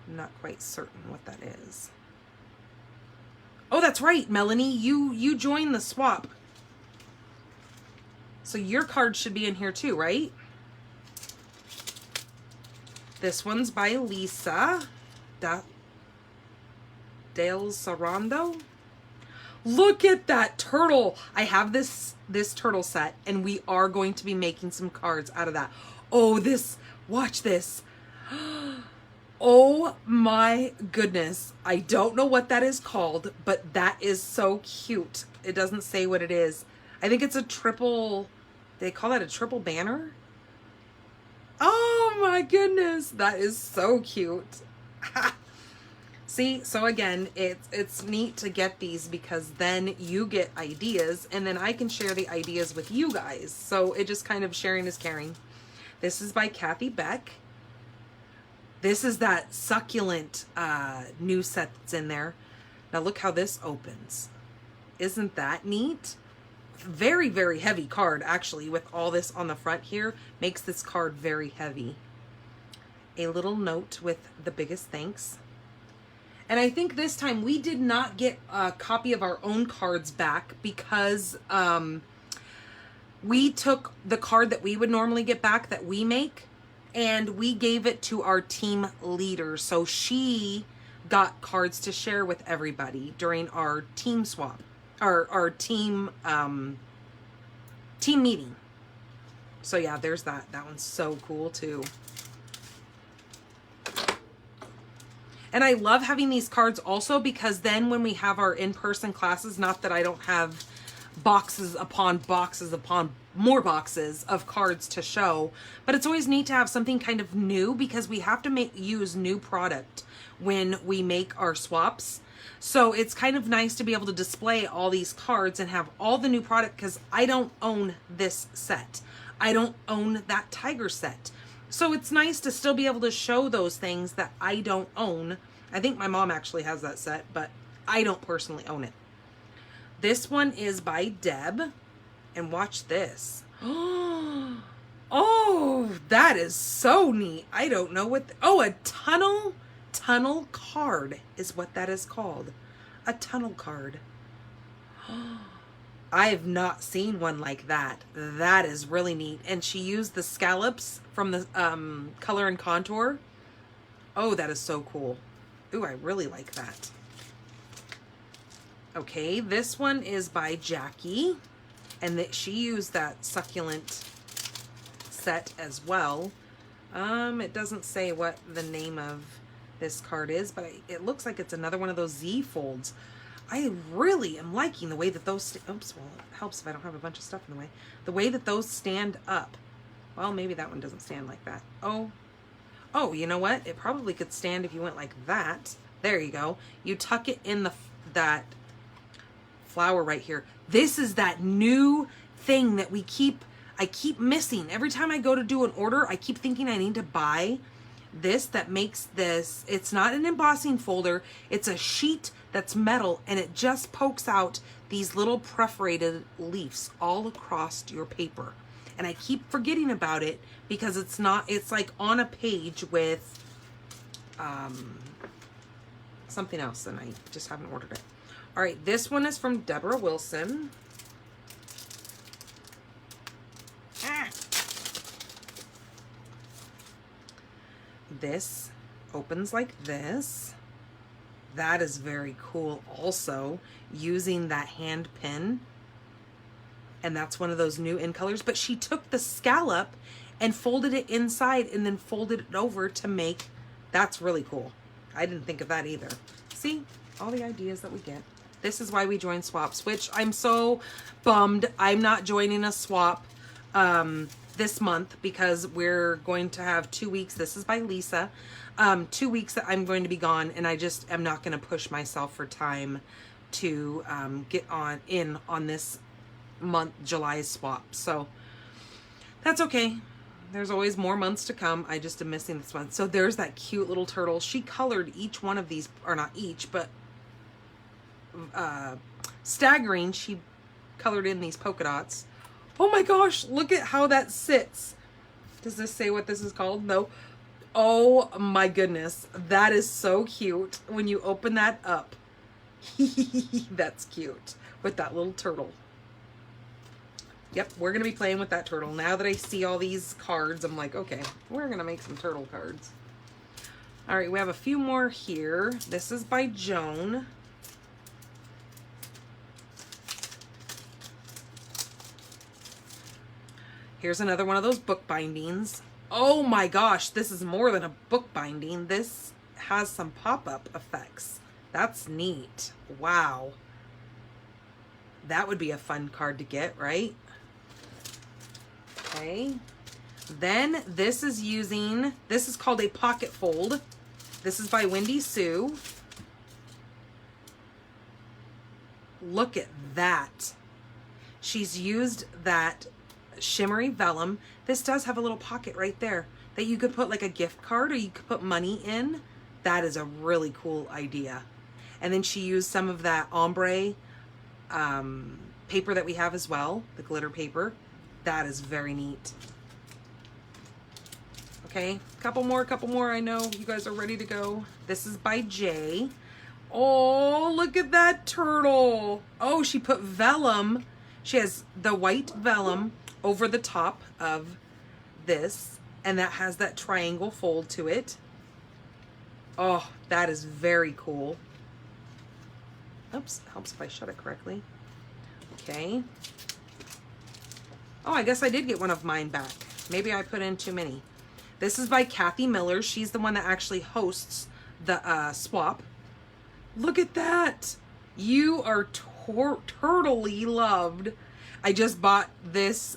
I'm not quite certain what that is. Oh, that's right, Melanie, you joined the swap. So your card should be in here too, right? This one's by Lisa Del Sarando. Look at that turtle. I have this turtle set, and we are going to be making some cards out of that. Oh, watch this. Oh my goodness. I don't know what that is called, but that is so cute. It doesn't say what it is. I think it's a triple, they call that a triple banner? Oh my goodness, that is so cute. See, so again, it's neat to get these because then you get ideas, and then I can share the ideas with you guys. So it just kind of sharing is caring. This is by Kathy Beck. This is that succulent new set that's in there. Now look how this opens. Isn't that neat? Very, very heavy card, actually, with all this on the front here. Makes this card very heavy. A little note with the biggest thanks. And I think this time we did not get a copy of our own cards back because we took the card that we would normally get back that we make, and we gave it to our team leader. So she got cards to share with everybody during our team swap. Our team meeting. So yeah, there's that. That one's so cool too. And I love having these cards also because then when we have our in-person classes, not that I don't have boxes upon more boxes of cards to show, but it's always neat to have something kind of new because we have to use new product when we make our swaps. So it's kind of nice to be able to display all these cards and have all the new product because I don't own this set. I don't own that tiger set. So it's nice to still be able to show those things that I don't own. I think my mom actually has that set, but I don't personally own it. This one is by Deb, and watch this. Oh, that is so neat. I don't know what, a tunnel card is what that is called. A tunnel card. I have not seen one like that. That is really neat. And she used the scallops from the Color and Contour. Oh, that is so cool. Ooh, I really like that. Okay, this one is by Jackie. And that she used that succulent set as well. It doesn't say what the name of this card is, but it looks like it's another one of those Z folds. I really am liking the way that those, oops, well, it helps if I don't have a bunch of stuff in the way. The way that those stand up. Well, maybe that one doesn't stand like that. Oh, you know what? It probably could stand if you went like that. There you go. You tuck it in that flower right here. This is that new thing that I keep missing. Every time I go to do an order, I keep thinking I need to buy this that makes this. It's not an embossing folder. It's a sheet that's metal, and it just pokes out these little perforated leaves all across your paper. And I keep forgetting about it because it's like on a page with something else, and I just haven't ordered it. All right, this one is from Deborah Wilson. This opens like this. That is very cool also, using that hand pin. And that's one of those new in colors. But she took the scallop and folded it inside and then folded it over to make, that's really cool. I didn't think of that either. See, all the ideas that we get. This is why we join swaps, which I'm so bummed I'm not joining a swap this month because we're going to have 2 weeks. This is by Lisa. 2 weeks that I'm going to be gone, and I just am not going to push myself for time to get in on this month, July's swap. So that's okay. There's always more months to come. I just am missing this one. So there's that cute little turtle. She colored each one of these, or not each, but staggering, she colored in these polka dots. Oh my gosh, look at how that sits. Does this say what this is called? No. Oh my goodness, that is so cute when you open that up. That's cute with that little turtle. Yep, we're gonna be playing with that turtle. Now that I see all these cards, I'm like, okay, we're gonna make some turtle cards. All right, we have a few more here. This is by Joan. Here's another one of those book bindings. Oh my gosh, this is more than a book binding. This has some pop-up effects. That's neat. Wow. That would be a fun card to get, right? Okay. Then this is called a pocket fold. This is by Wendy Sue. Look at that. She's used that shimmery vellum. This does have a little pocket right there that you could put like a gift card, or you could put money in. That is a really cool idea. And then she used some of that ombre paper that we have as well, the glitter paper. That is very neat. Okay, couple more. I know you guys are ready to go. This is by Jay. Oh, look at that turtle. Oh, she put vellum. She has the white vellum over the top of this, and that has that triangle fold to it. Oh, that is very cool. Oops, helps if I shut it correctly. Okay. Oh, I guess I did get one of mine back. Maybe I put in too many. This is by Kathy Miller. She's the one that actually hosts the swap. Look at that. You are turtly loved. I just bought this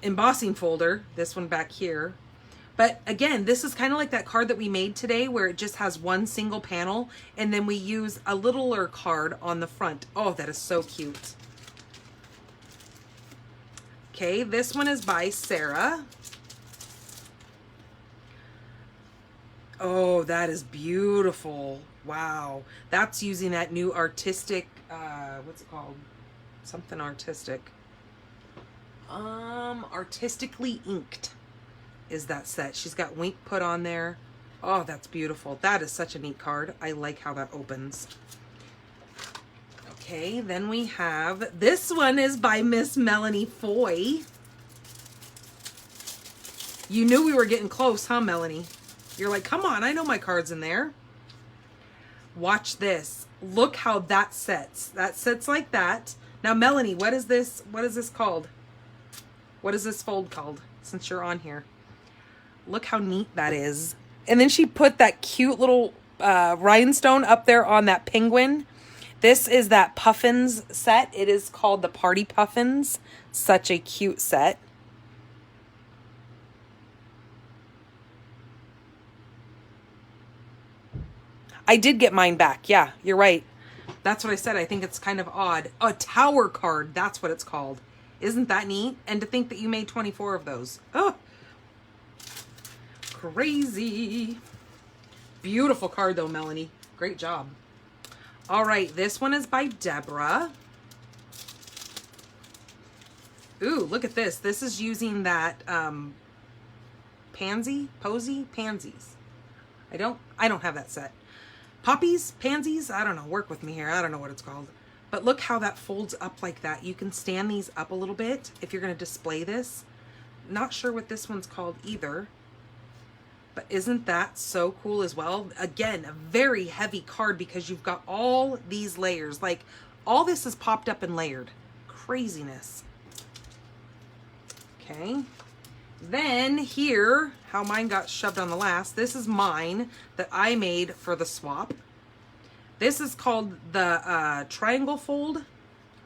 embossing folder, this one back here. But again, this is kind of like that card that we made today where it just has one single panel, and then we use a littler card on the front. Oh, that is so cute. Okay, this one is by Sarah. Oh, that is beautiful. Wow. That's using that new artistic, what's it called? Something artistic. Artistically Inked is that set. She's got Wink put on there. Oh, that's beautiful. That is such a neat card. I like how that opens. Okay, then we have, this one is by Miss Melanie Foy. You knew we were getting close, huh, Melanie? You're like, come on, I know my card's in there. Watch this. Look how that sets. That sets like that. Now, Melanie, what is this? What is this called? What is this fold called, since you're on here? Look how neat that is. And then she put that cute little rhinestone up there on that penguin. This is that Puffins set. It is called the Party Puffins. Such a cute set. I did get mine back. Yeah, you're right. That's what I said. I think it's kind of odd. A tower card. That's what it's called. Isn't that neat? And to think that you made 24 of those. Oh, crazy. Beautiful card though, Melanie. Great job. All right, this one is by Deborah. Ooh, look at this. This is using that pansies. I don't have that set. Poppies, pansies, I don't know. Work with me here. I don't know what it's called. But look how that folds up like that. You can stand these up a little bit if you're going to display this. Not sure what this one's called either. But isn't that so cool as well? Again, a very heavy card because you've got all these layers. Like, all this is popped up and layered. Craziness. Okay. Then here, how mine got shoved on the last. This is mine that I made for the swap. This is called the triangle fold.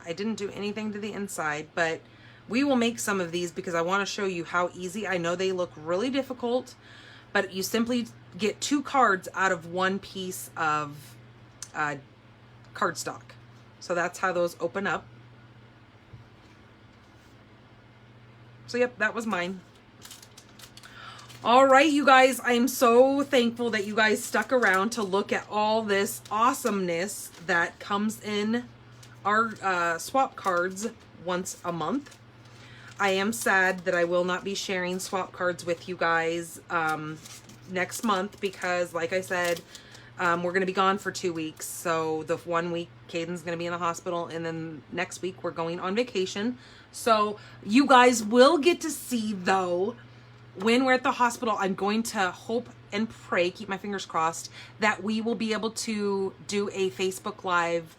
I didn't do anything to the inside, but we will make some of these because I want to show you how easy. I know they look really difficult, but you simply get 2 cards out of 1 piece of cardstock. So that's how those open up. So yep, that was mine. All right, you guys, I'm so thankful that you guys stuck around to look at all this awesomeness that comes in our swap cards once a month. I am sad that I will not be sharing swap cards with you guys next month because, like I said, we're going to be gone for 2 weeks. So the 1 week, Caden's going to be in the hospital, and then next week we're going on vacation. So you guys will get to see, though, when we're at the hospital, I'm going to hope and pray, keep my fingers crossed, that we will be able to do a Facebook Live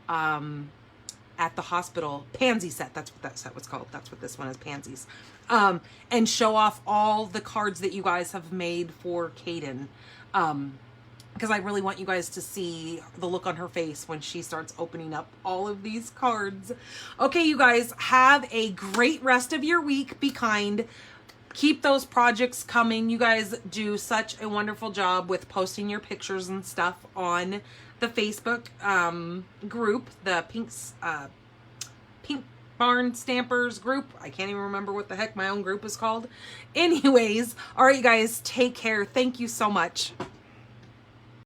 at the hospital. Pansy set, that's what that set was called. That's what this one is, pansies. And show off all the cards that you guys have made for Caden. Because I really want you guys to see the look on her face when she starts opening up all of these cards. Okay, you guys, have a great rest of your week. Be kind. Keep those projects coming. You guys do such a wonderful job with posting your pictures and stuff on the Facebook group, the Pink Barn Stampers group. I can't even remember what the heck my own group is called. Anyways, all right, you guys, take care. Thank you so much.